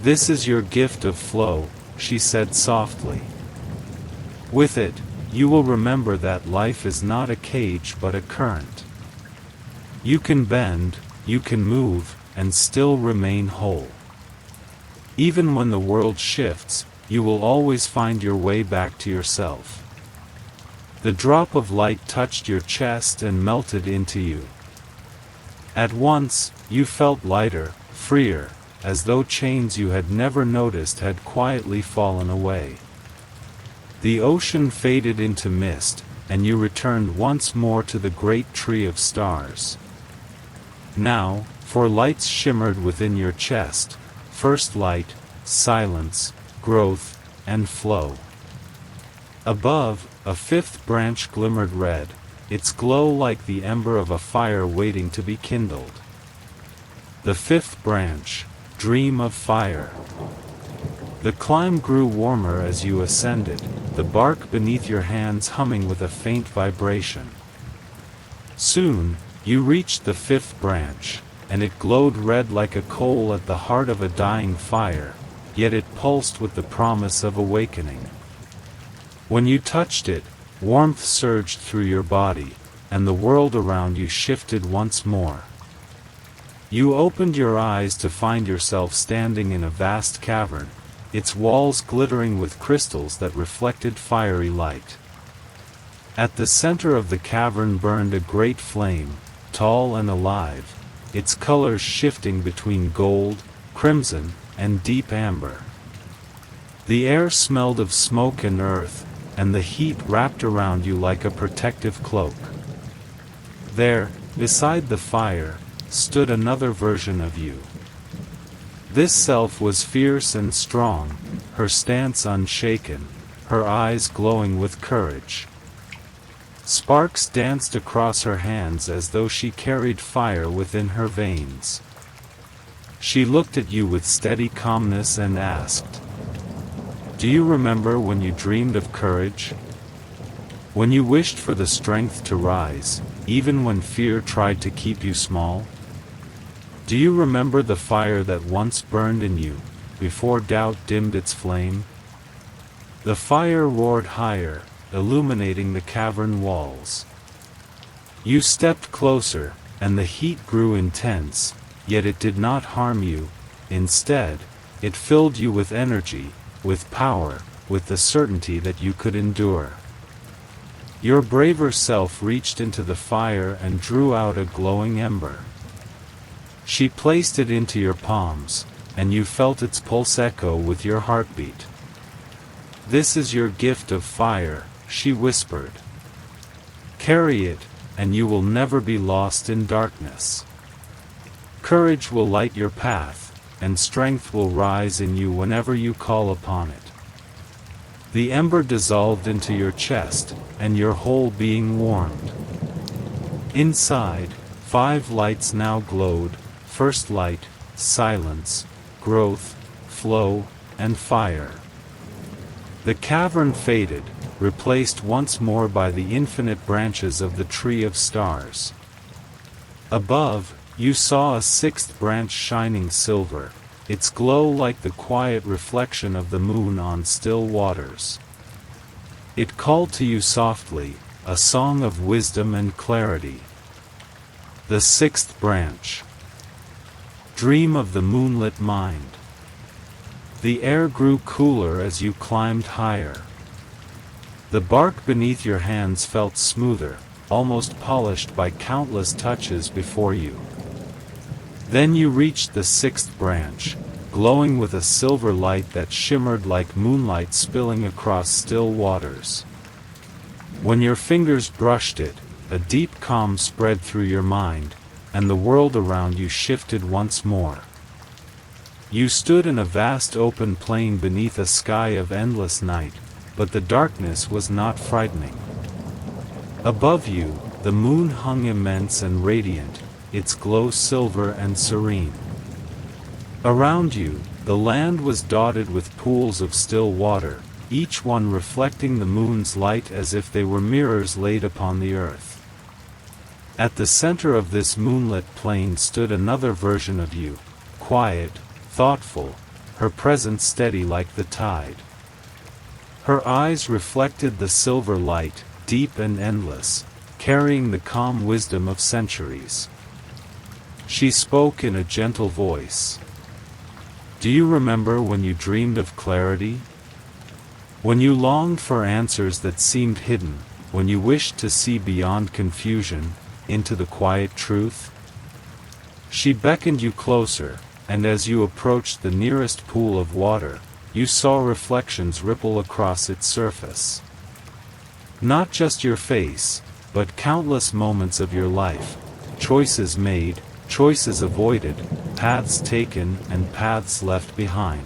"This is your gift of flow," she said softly. "With it, you will remember that life is not a cage but a current. You can bend, you can move, and still remain whole. Even when the world shifts, you will always find your way back to yourself." The drop of light touched your chest and melted into you. At once, you felt lighter, freer, as though chains you had never noticed had quietly fallen away. The ocean faded into mist, and you returned once more to the great tree of stars. Now, four lights shimmered within your chest: first light, silence, growth, and flow. Above, a fifth branch glimmered red, its glow like the ember of a fire waiting to be kindled. The fifth branch, dream of fire. The climb grew warmer as you ascended, the bark beneath your hands humming with a faint vibration. Soon, you reached the fifth branch, and it glowed red like a coal at the heart of a dying fire, yet it pulsed with the promise of awakening. When you touched it, warmth surged through your body, and the world around you shifted once more. You opened your eyes to find yourself standing in a vast cavern, its walls glittering with crystals that reflected fiery light. At the center of the cavern burned a great flame, tall and alive, its colors shifting between gold, crimson, and deep amber. The air smelled of smoke and earth, and the heat wrapped around you like a protective cloak. There, beside the fire, stood another version of you. This self was fierce and strong, her stance unshaken, her eyes glowing with courage. Sparks danced across her hands as though she carried fire within her veins. She looked at you with steady calmness and asked, "Do you remember when you dreamed of courage? When you wished for the strength to rise, even when fear tried to keep you small? Do you remember the fire that once burned in you, before doubt dimmed its flame?" The fire roared higher, illuminating the cavern walls. You stepped closer, and the heat grew intense, yet it did not harm you. Instead, it filled you with energy, with power, with the certainty that you could endure. Your braver self reached into the fire and drew out a glowing ember. She placed it into your palms, and you felt its pulse echo with your heartbeat. "This is your gift of fire," she whispered. "Carry it, and you will never be lost in darkness. Courage will light your path, and strength will rise in you whenever you call upon it." The ember dissolved into your chest, and your whole being warmed. Inside, 5 lights now glowed: first light, silence, growth, flow, and fire. The cavern faded, replaced once more by the infinite branches of the tree of stars. Above, you saw a 6th branch shining silver, its glow like the quiet reflection of the moon on still waters. It called to you softly, a song of wisdom and clarity. The 6th branch. Dream of the moonlit mind. The air grew cooler as you climbed higher. The bark beneath your hands felt smoother, almost polished by countless touches before you. Then you reached the 6th branch, glowing with a silver light that shimmered like moonlight spilling across still waters. When your fingers brushed it, a deep calm spread through your mind, and the world around you shifted once more. You stood in a vast open plain beneath a sky of endless night, but the darkness was not frightening. Above you, the moon hung immense and radiant, its glow silver and serene. Around you, the land was dotted with pools of still water, each one reflecting the moon's light as if they were mirrors laid upon the earth. At the center of this moonlit plain stood another version of you, quiet, thoughtful, her presence steady like the tide. Her eyes reflected the silver light, deep and endless, carrying the calm wisdom of centuries. She spoke in a gentle voice. "Do you remember when you dreamed of clarity? When you longed for answers that seemed hidden, when you wished to see beyond confusion, into the quiet truth? She beckoned you closer, and as you approached the nearest pool of water, you saw reflections ripple across its surface. Not just your face, but countless moments of your life, choices made, choices avoided, paths taken and paths left behind.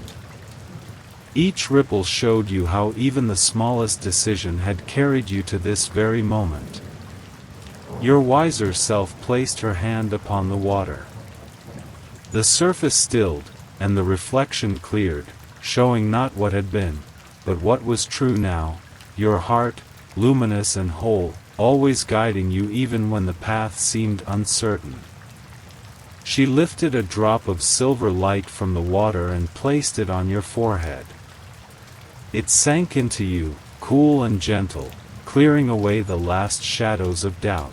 Each ripple showed you how even the smallest decision had carried you to this very moment. Your wiser self placed her hand upon the water. The surface stilled, and the reflection cleared, showing not what had been, but what was true now, your heart, luminous and whole, always guiding you even when the path seemed uncertain. She lifted a drop of silver light from the water and placed it on your forehead. It sank into you, cool and gentle, clearing away the last shadows of doubt.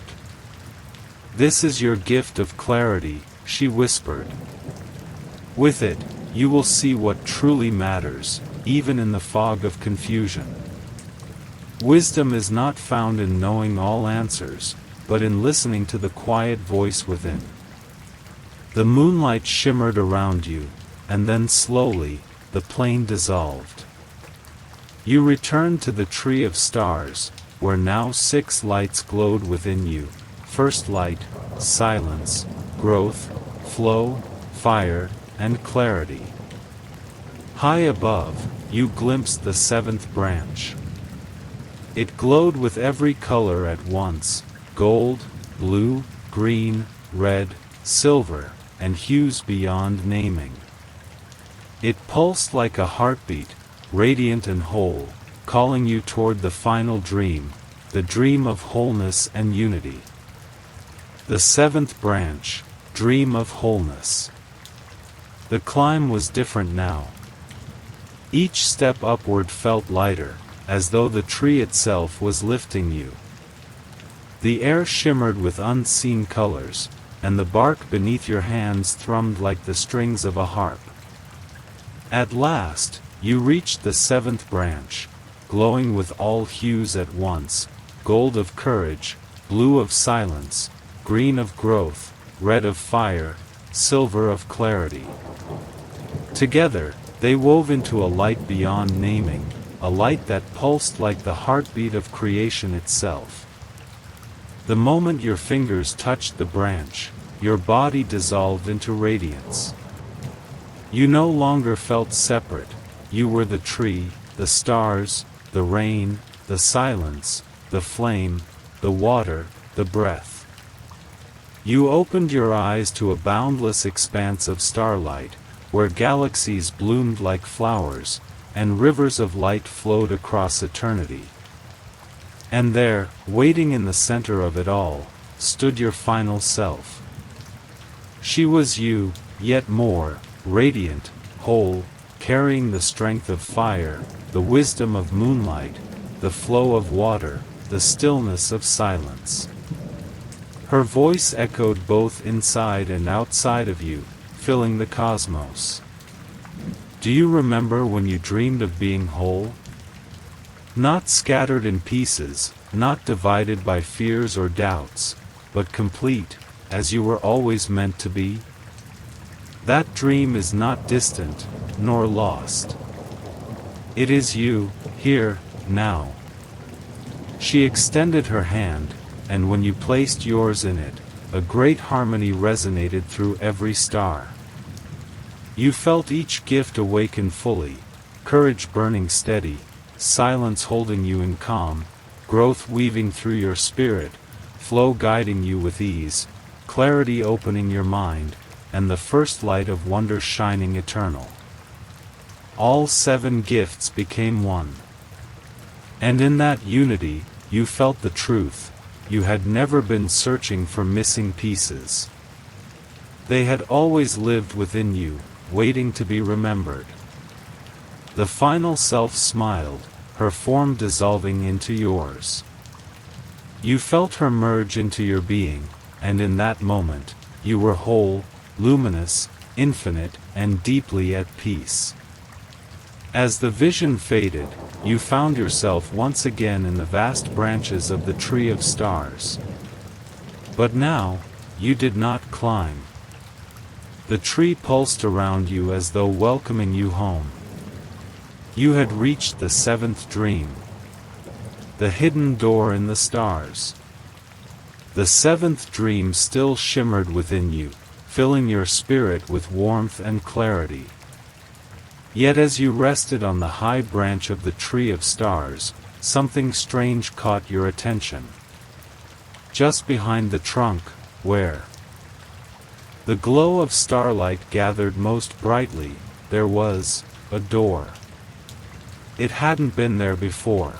"This is your gift of clarity," she whispered. "With it, you will see what truly matters, even in the fog of confusion. Wisdom is not found in knowing all answers, but in listening to the quiet voice within." The moonlight shimmered around you, and then slowly, the plain dissolved. You returned to the tree of stars, where now 6 lights glowed within you: first light, silence, growth, flow, fire, and clarity. High above, you glimpsed the 7th branch. It glowed with every color at once: gold, blue, green, red, silver, and hues beyond naming. It pulsed like a heartbeat, radiant and whole, calling you toward the final dream, the dream of wholeness and unity. The 7th branch, dream of wholeness. The climb was different now. Each step upward felt lighter, as though the tree itself was lifting you. The air shimmered with unseen colors, and the bark beneath your hands thrummed like the strings of a harp. At last, you reached the 7th branch, glowing with all hues at once: gold of courage, blue of silence, green of growth, red of fire, silver of clarity. Together, they wove into a light beyond naming, a light that pulsed like the heartbeat of creation itself. The moment your fingers touched the branch, your body dissolved into radiance. You no longer felt separate. You were the tree, the stars, the rain, the silence, the flame, the water, the breath. You opened your eyes to a boundless expanse of starlight, where galaxies bloomed like flowers, and rivers of light flowed across eternity. And there, waiting in the center of it all, stood your final self. She was you, yet more, radiant, whole, carrying the strength of fire, the wisdom of moonlight, the flow of water, the stillness of silence. Her voice echoed both inside and outside of you, filling the cosmos. Do you remember when you dreamed of being whole? Not scattered in pieces, not divided by fears or doubts, but complete, as you were always meant to be? That dream is not distant, nor lost. It is you, here, now. She extended her hand, and when you placed yours in it, a great harmony resonated through every star. You felt each gift awaken fully: courage burning steady, silence holding you in calm, growth weaving through your spirit, flow guiding you with ease, clarity opening your mind, and the first light of wonder shining eternal. All 7 gifts became one. And in that unity, you felt the truth: you had never been searching for missing pieces. They had always lived within you, waiting to be remembered. The final self smiled, her form dissolving into yours. You felt her merge into your being, and in that moment, you were whole, luminous, infinite, and deeply at peace. As the vision faded, you found yourself once again in the vast branches of the Tree of Stars. But now, you did not climb. The tree pulsed around you as though welcoming you home. You had reached the seventh dream. The hidden door in the stars. The seventh dream still shimmered within you, filling your spirit with warmth and clarity. Yet as you rested on the high branch of the Tree of Stars, something strange caught your attention. Just behind the trunk, where the glow of starlight gathered most brightly, there was a door. It hadn't been there before.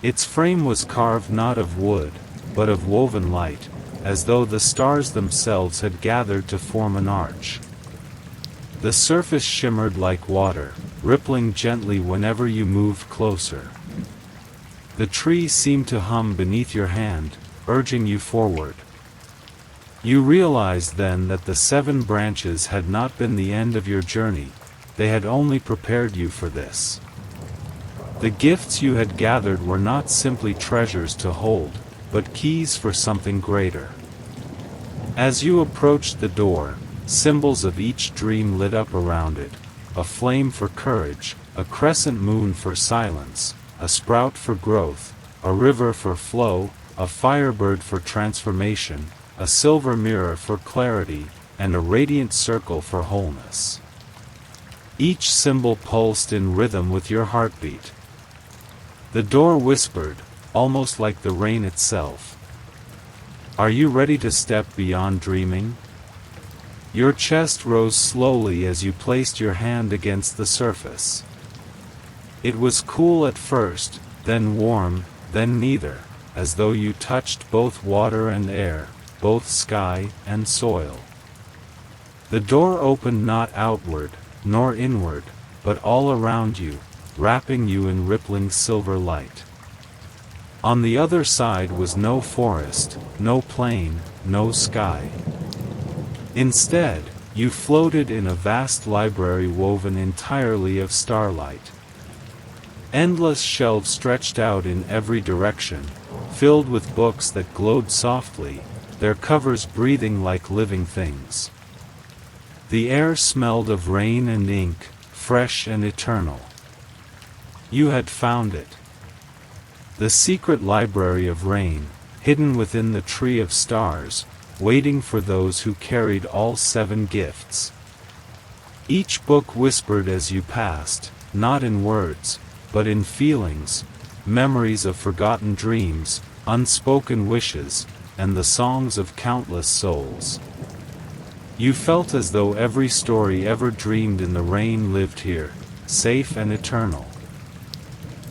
Its frame was carved not of wood, but of woven light, as though the stars themselves had gathered to form an arch. The surface shimmered like water, rippling gently whenever you moved closer. The tree seemed to hum beneath your hand, urging you forward. You realized then that the 7 branches had not been the end of your journey, they had only prepared you for this. The gifts you had gathered were not simply treasures to hold, but keys for something greater. As you approached the door, symbols of each dream lit up around it: a flame for courage, a crescent moon for silence, a sprout for growth, a river for flow, a firebird for transformation, a silver mirror for clarity, and a radiant circle for wholeness. Each symbol pulsed in rhythm with your heartbeat. The door whispered, almost like the rain itself. Are you ready to step beyond dreaming? Your chest rose slowly as you placed your hand against the surface. It was cool at first, then warm, then neither, as though you touched both water and air, both sky and soil. The door opened not outward, nor inward, but all around you, wrapping you in rippling silver light. On the other side was no forest, no plain, no sky. Instead, you floated in a vast library woven entirely of starlight. Endless shelves stretched out in every direction, filled with books that glowed softly, their covers breathing like living things. The air smelled of rain and ink, fresh and eternal. You had found it. The secret library of rain, hidden within the Tree of Stars, waiting for those who carried all 7 gifts. Each book whispered as you passed, not in words, but in feelings, memories of forgotten dreams, unspoken wishes, and the songs of countless souls. You felt as though every story ever dreamed in the rain lived here, safe and eternal.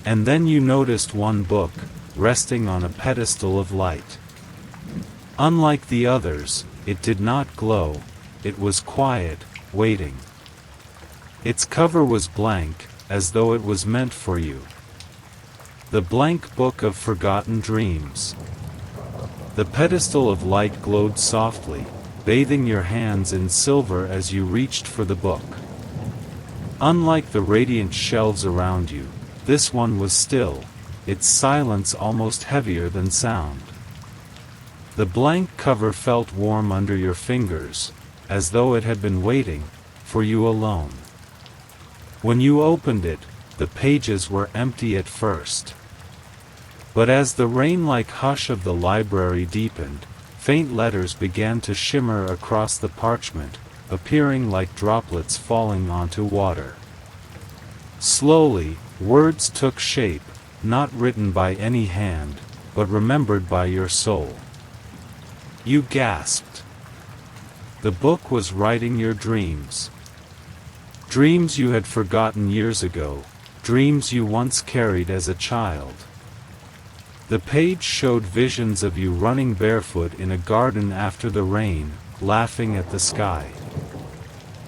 And then you noticed one book, resting on a pedestal of light. Unlike the others, it did not glow, it was quiet, waiting. Its cover was blank, as though it was meant for you. The blank book of forgotten dreams. The pedestal of light glowed softly, bathing your hands in silver as you reached for the book. Unlike the radiant shelves around you, this one was still, its silence almost heavier than sound. The blank cover felt warm under your fingers, as though it had been waiting for you alone. When you opened it, the pages were empty at first. But as the rain-like hush of the library deepened, faint letters began to shimmer across the parchment, appearing like droplets falling onto water. Slowly, words took shape, not written by any hand, but remembered by your soul. You gasped. The book was writing your dreams. Dreams you had forgotten years ago, dreams you once carried as a child. The page showed visions of you running barefoot in a garden after the rain, laughing at the sky.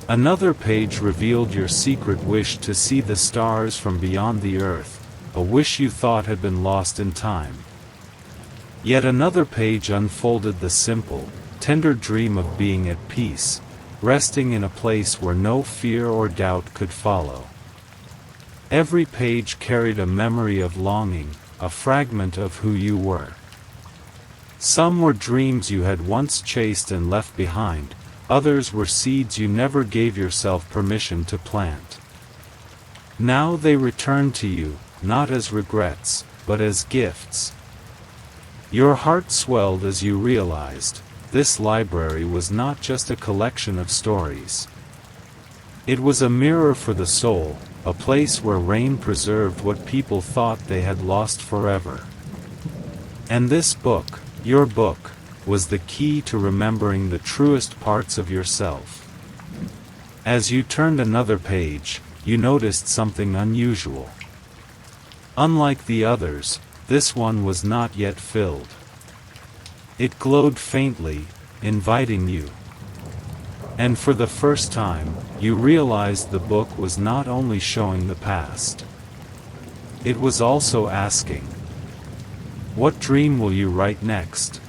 Another page revealed your secret wish to see the stars from beyond the earth, a wish you thought had been lost in time. Yet another page unfolded the simple, tender dream of being at peace, resting in a place where no fear or doubt could follow. Every page carried a memory of longing, a fragment of who you were. Some were dreams you had once chased and left behind, others were seeds you never gave yourself permission to plant. Now they returned to you, not as regrets, but as gifts. Your heart swelled as you realized, this library was not just a collection of stories. It was a mirror for the soul, a place where rain preserved what people thought they had lost forever. And this book, your book, was the key to remembering the truest parts of yourself. As you turned another page, you noticed something unusual. Unlike the others, this one was not yet filled. It glowed faintly, inviting you. And for the first time, you realized the book was not only showing the past. It was also asking, what dream will you write next?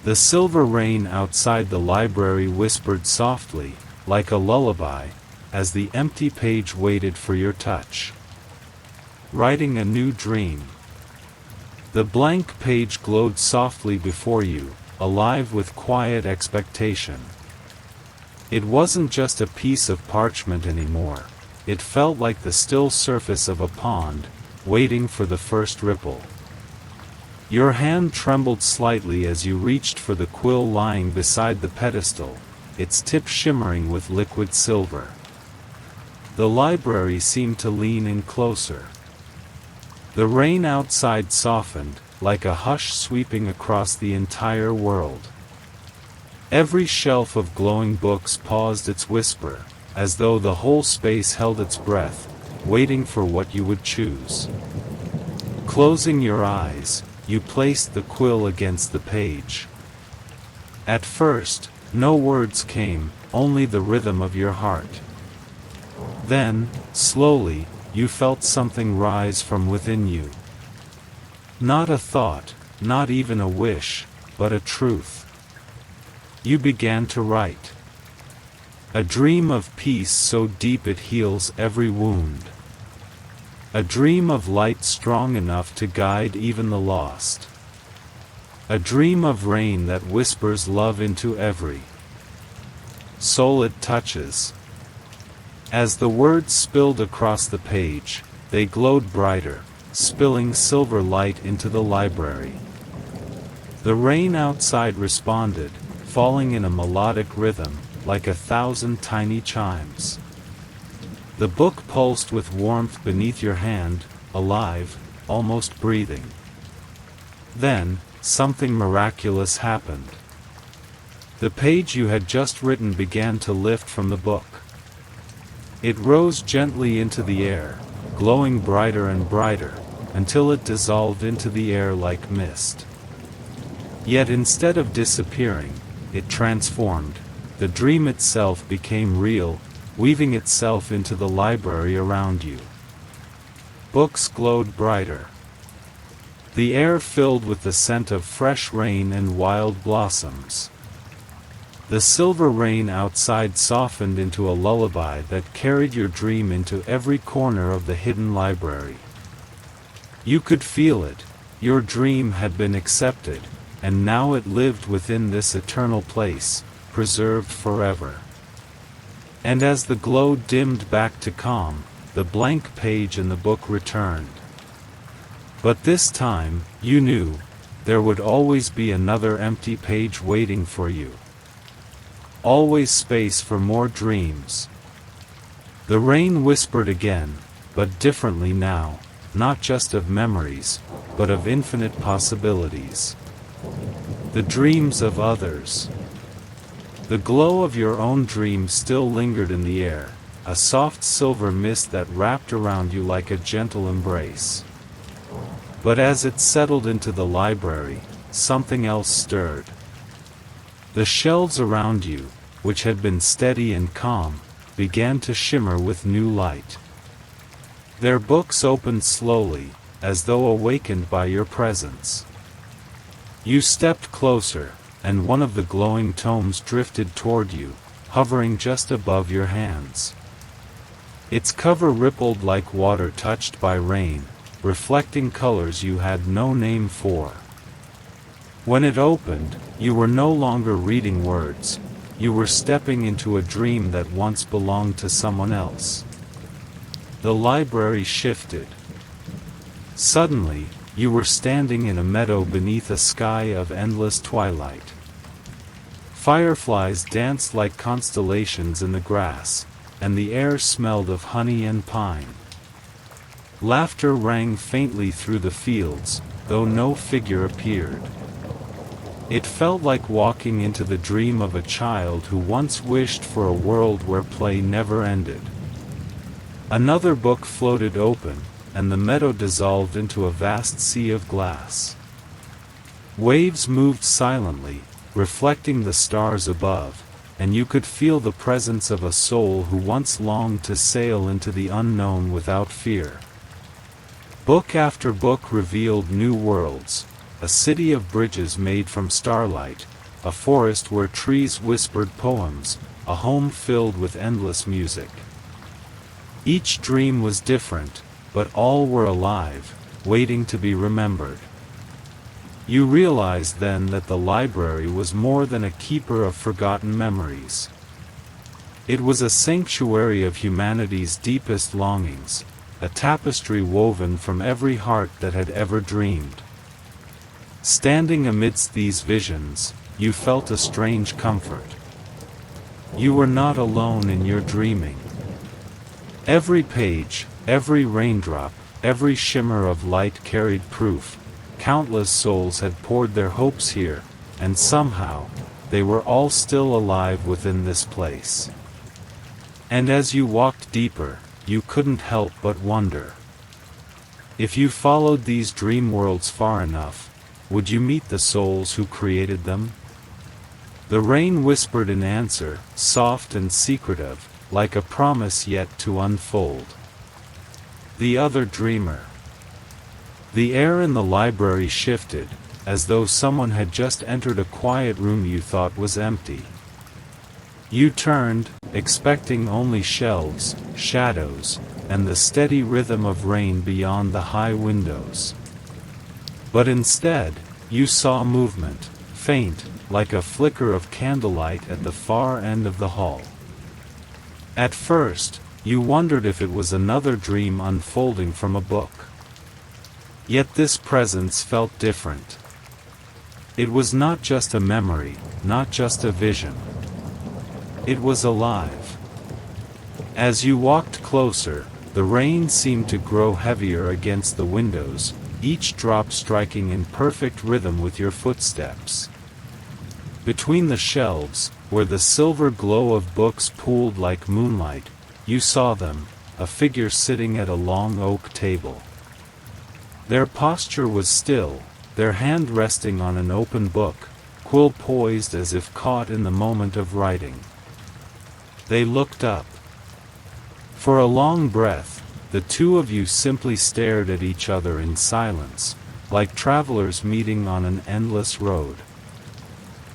The silver rain outside the library whispered softly, like a lullaby, as the empty page waited for your touch. Writing a new dream. The blank page glowed softly before you, alive with quiet expectation. It wasn't just a piece of parchment anymore. It felt like the still surface of a pond, waiting for the first ripple. Your hand trembled slightly as you reached for the quill lying beside the pedestal, its tip shimmering with liquid silver. The library seemed to lean in closer. The rain outside softened, like a hush sweeping across the entire world. Every shelf of glowing books paused its whisper, as though the whole space held its breath, waiting for what you would choose. Closing your eyes, you placed the quill against the page. At first, no words came, only the rhythm of your heart. Then, slowly, you felt something rise from within you. Not a thought, not even a wish, but a truth. You began to write. A dream of peace so deep it heals every wound. A dream of light strong enough to guide even the lost. A dream of rain that whispers love into every soul it touches. As the words spilled across the page, they glowed brighter, spilling silver light into the library. The rain outside responded, falling in a melodic rhythm, like 1,000 tiny chimes. The book pulsed with warmth beneath your hand, alive, almost breathing. Then, something miraculous happened. The page you had just written began to lift from the book. It rose gently into the air, glowing brighter and brighter, until it dissolved into the air like mist. Yet instead of disappearing, it transformed. The dream itself became real, weaving itself into the library around you. Books glowed brighter. The air filled with the scent of fresh rain and wild blossoms. The silver rain outside softened into a lullaby that carried your dream into every corner of the hidden library. You could feel it. Your dream had been accepted, and now it lived within this eternal place, preserved forever. And as the glow dimmed back to calm, the blank page in the book returned. But this time, you knew, there would always be another empty page waiting for you. Always space for more dreams. The rain whispered again, but differently now, not just of memories, but of infinite possibilities. The dreams of others. The glow of your own dream still lingered in the air, a soft silver mist that wrapped around you like a gentle embrace. But as it settled into the library, something else stirred. The shelves around you, which had been steady and calm, began to shimmer with new light. Their books opened slowly, as though awakened by your presence. You stepped closer, and one of the glowing tomes drifted toward you, hovering just above your hands. Its cover rippled like water touched by rain, reflecting colors you had no name for. When it opened, you were no longer reading words, you were stepping into a dream that once belonged to someone else. The library shifted. Suddenly, you were standing in a meadow beneath a sky of endless twilight. Fireflies danced like constellations in the grass, and the air smelled of honey and pine. Laughter rang faintly through the fields, though no figure appeared. It felt like walking into the dream of a child who once wished for a world where play never ended. Another book floated open, and the meadow dissolved into a vast sea of glass. Waves moved silently, reflecting the stars above, and you could feel the presence of a soul who once longed to sail into the unknown without fear. Book after book revealed new worlds, a city of bridges made from starlight, a forest where trees whispered poems, a home filled with endless music. Each dream was different, but all were alive, waiting to be remembered. You realized then that the library was more than a keeper of forgotten memories. It was a sanctuary of humanity's deepest longings, a tapestry woven from every heart that had ever dreamed. Standing amidst these visions, you felt a strange comfort. You were not alone in your dreaming. Every page, every raindrop, every shimmer of light carried proof. Countless souls had poured their hopes here, and somehow, they were all still alive within this place. And as you walked deeper, you couldn't help but wonder. If you followed these dream worlds far enough, would you meet the souls who created them? The rain whispered in answer, soft and secretive, like a promise yet to unfold. The other dreamer. The air in the library shifted, as though someone had just entered a quiet room you thought was empty. You turned, expecting only shelves, shadows, and the steady rhythm of rain beyond the high windows. But instead, you saw movement, faint, like a flicker of candlelight at the far end of the hall. At first, you wondered if it was another dream unfolding from a book. Yet this presence felt different. It was not just a memory, not just a vision. It was alive. As you walked closer, the rain seemed to grow heavier against the windows, each drop striking in perfect rhythm with your footsteps. Between the shelves, where the silver glow of books pooled like moonlight, you saw them, a figure sitting at a long oak table. Their posture was still, their hand resting on an open book, quill poised as if caught in the moment of writing. They looked up. For a long breath, the two of you simply stared at each other in silence, like travelers meeting on an endless road.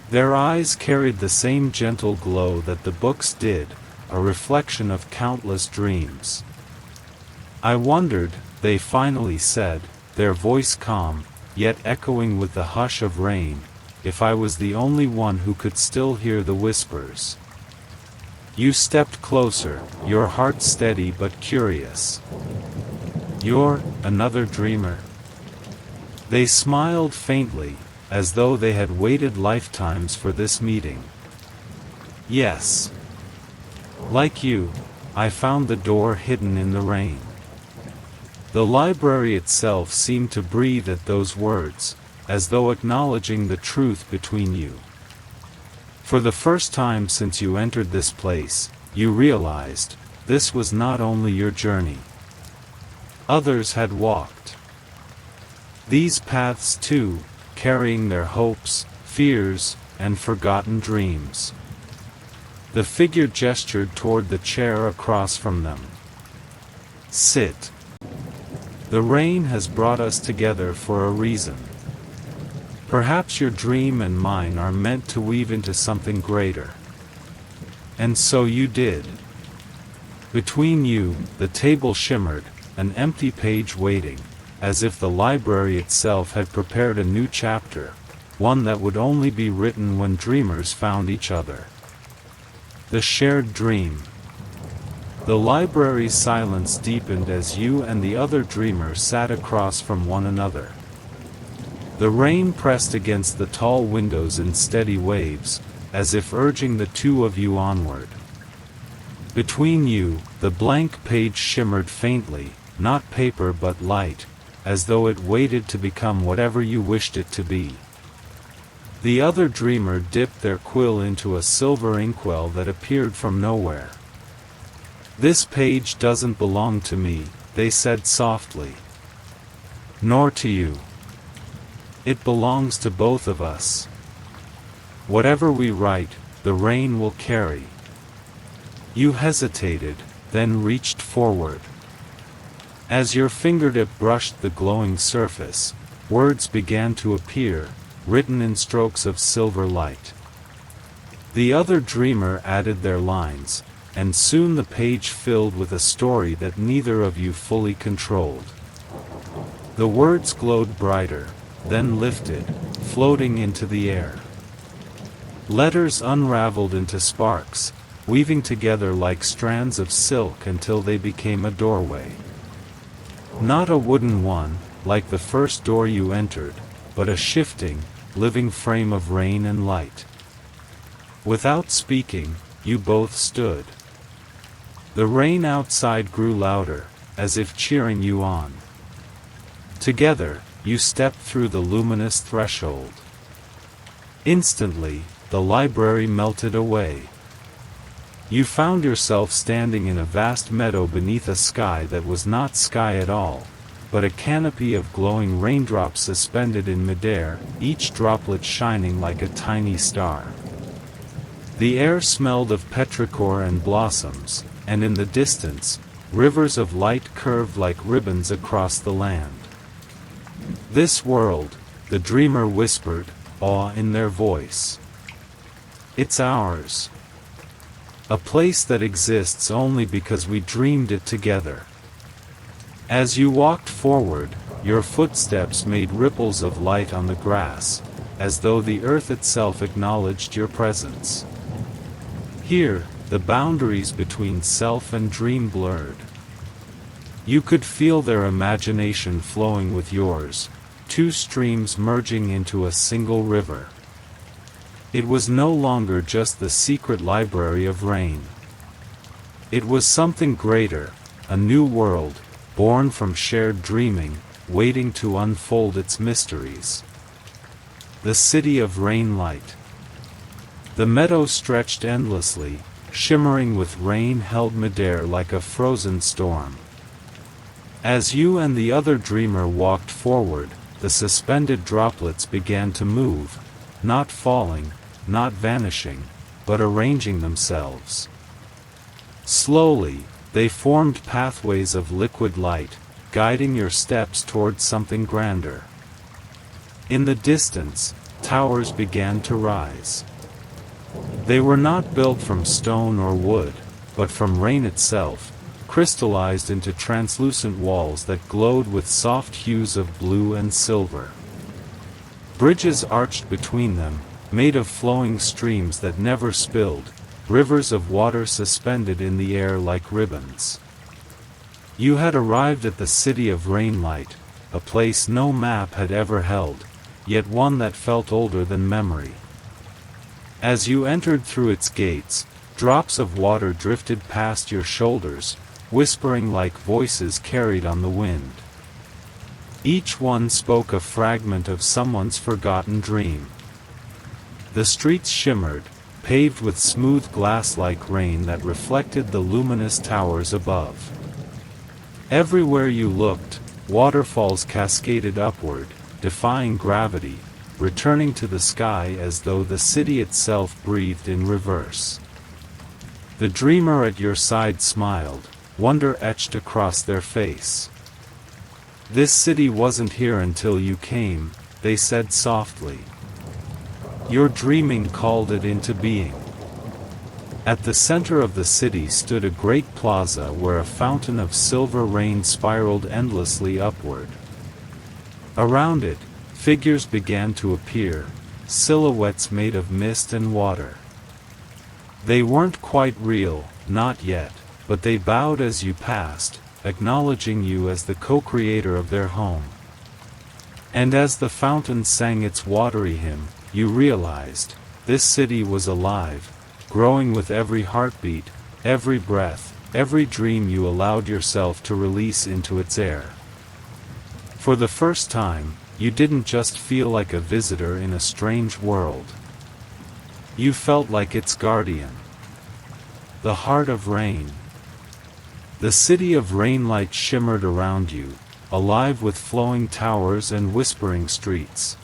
Their eyes carried the same gentle glow that the books did, a reflection of countless dreams. I wondered, they finally said, their voice calm, yet echoing with the hush of rain, if I was the only one who could still hear the whispers. You stepped closer, your heart steady but curious. You're another dreamer? They smiled faintly, as though they had waited lifetimes for this meeting. Yes. Like you, I found the door hidden in the rain. The library itself seemed to breathe at those words, as though acknowledging the truth between you. For the first time since you entered this place, you realized, this was not only your journey. Others had walked these paths too, carrying their hopes, fears, and forgotten dreams. The figure gestured toward the chair across from them. Sit. The rain has brought us together for a reason. Perhaps your dream and mine are meant to weave into something greater. And so you did. Between you, the table shimmered, an empty page waiting, as if the library itself had prepared a new chapter, one that would only be written when dreamers found each other. The shared dream. The library's silence deepened as you and the other dreamer sat across from one another. The rain pressed against the tall windows in steady waves, as if urging the two of you onward. Between you, the blank page shimmered faintly, not paper but light, as though it waited to become whatever you wished it to be. The other dreamer dipped their quill into a silver inkwell that appeared from nowhere. "This page doesn't belong to me," they said softly. "Nor to you. It belongs to both of us. Whatever we write, the rain will carry." You hesitated, then reached forward. As your fingertip brushed the glowing surface, words began to appear, written in strokes of silver light. The other dreamer added their lines, and soon the page filled with a story that neither of you fully controlled. The words glowed brighter, then lifted, floating into the air. Letters unraveled into sparks, weaving together like strands of silk until they became a doorway. Not a wooden one, like the first door you entered, but a shifting, living frame of rain and light. Without speaking, you both stood. The rain outside grew louder, as if cheering you on. Together, you stepped through the luminous threshold. Instantly, the library melted away. You found yourself standing in a vast meadow beneath a sky that was not sky at all, but a canopy of glowing raindrops suspended in midair, each droplet shining like a tiny star. The air smelled of petrichor and blossoms, and in the distance, rivers of light curved like ribbons across the land. "This world," the dreamer whispered, awe in their voice. "It's ours. A place that exists only because we dreamed it together." As you walked forward, your footsteps made ripples of light on the grass, as though the earth itself acknowledged your presence. Here, the boundaries between self and dream blurred. You could feel their imagination flowing with yours, two streams merging into a single river. It was no longer just the secret library of rain. It was something greater, a new world, born from shared dreaming, waiting to unfold its mysteries. The city of rain light. The meadow stretched endlessly, shimmering with rain held midair like a frozen storm. As you and the other dreamer walked forward, the suspended droplets began to move, not falling, not vanishing, but arranging themselves. Slowly, they formed pathways of liquid light, guiding your steps towards something grander. In the distance, towers began to rise. They were not built from stone or wood, but from rain itself, crystallized into translucent walls that glowed with soft hues of blue and silver. Bridges arched between them, made of flowing streams that never spilled, rivers of water suspended in the air like ribbons. You had arrived at the city of rainlight, a place no map had ever held, yet one that felt older than memory. As you entered through its gates, drops of water drifted past your shoulders, whispering like voices carried on the wind. Each one spoke a fragment of someone's forgotten dream. The streets shimmered, paved with smooth glass-like rain that reflected the luminous towers above. Everywhere you looked, waterfalls cascaded upward, defying gravity, returning to the sky as though the city itself breathed in reverse. The dreamer at your side smiled, wonder etched across their face. "This city wasn't here until you came," they said softly. "Your dreaming called it into being." At the center of the city stood a great plaza where a fountain of silver rain spiraled endlessly upward. Around it, figures began to appear, silhouettes made of mist and water. They weren't quite real, not yet, but they bowed as you passed, acknowledging you as the co-creator of their home. And as the fountain sang its watery hymn, you realized, this city was alive, growing with every heartbeat, every breath, every dream you allowed yourself to release into its air. For the first time, you didn't just feel like a visitor in a strange world. You felt like its guardian. The heart of rain. The city of rainlight shimmered around you, alive with flowing towers and whispering streets.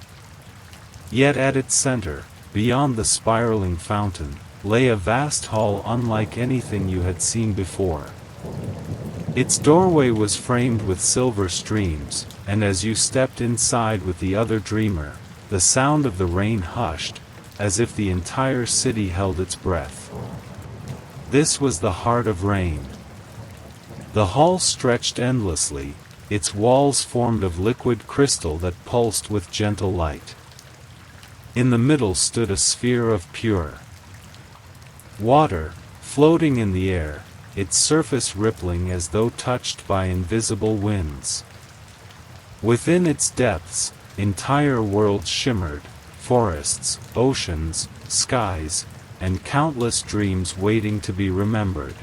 Yet at its center, beyond the spiraling fountain, lay a vast hall unlike anything you had seen before. Its doorway was framed with silver streams, and as you stepped inside with the other dreamer, the sound of the rain hushed, as if the entire city held its breath. This was the heart of rain. The hall stretched endlessly, its walls formed of liquid crystal that pulsed with gentle light. In the middle stood a sphere of pure water, floating in the air, its surface rippling as though touched by invisible winds. Within its depths, entire worlds shimmered, forests, oceans, skies, and countless dreams waiting to be remembered.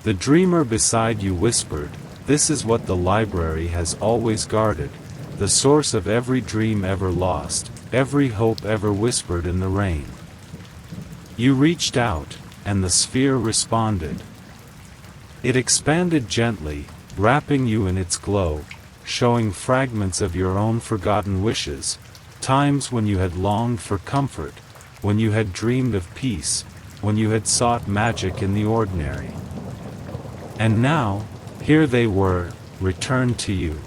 The dreamer beside you whispered, "This is what the library has always guarded, the source of every dream ever lost, every hope ever whispered in the rain." You reached out, and the sphere responded. It expanded gently, wrapping you in its glow, showing fragments of your own forgotten wishes, times when you had longed for comfort, when you had dreamed of peace, when you had sought magic in the ordinary. And now, here they were, returned to you.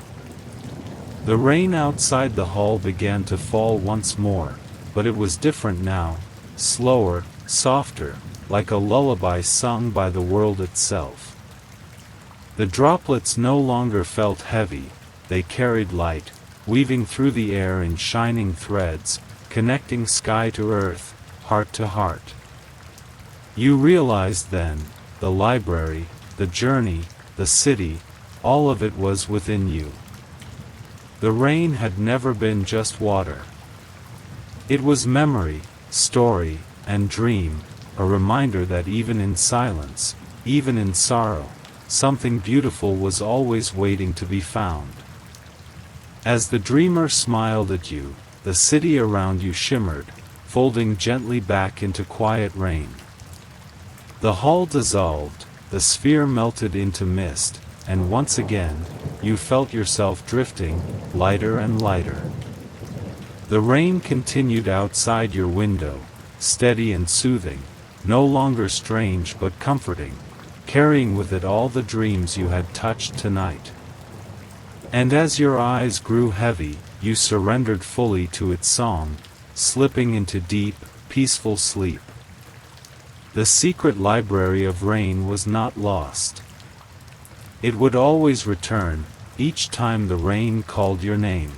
The rain outside the hall began to fall once more, but it was different now, slower, softer, like a lullaby sung by the world itself. The droplets no longer felt heavy, they carried light, weaving through the air in shining threads, connecting sky to earth, heart to heart. You realized then, the library, the journey, the city, all of it was within you. The rain had never been just water. It was memory, story, and dream, a reminder that even in silence, even in sorrow, something beautiful was always waiting to be found. As the dreamer smiled at you, the city around you shimmered, folding gently back into quiet rain. The hall dissolved, the sphere melted into mist, and once again, you felt yourself drifting, lighter and lighter. The rain continued outside your window, steady and soothing, no longer strange but comforting, carrying with it all the dreams you had touched tonight. And as your eyes grew heavy, you surrendered fully to its song, slipping into deep, peaceful sleep. The secret library of rain was not lost. It would always return, each time the rain called your name.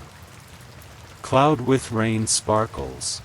Cloud with rain sparkles.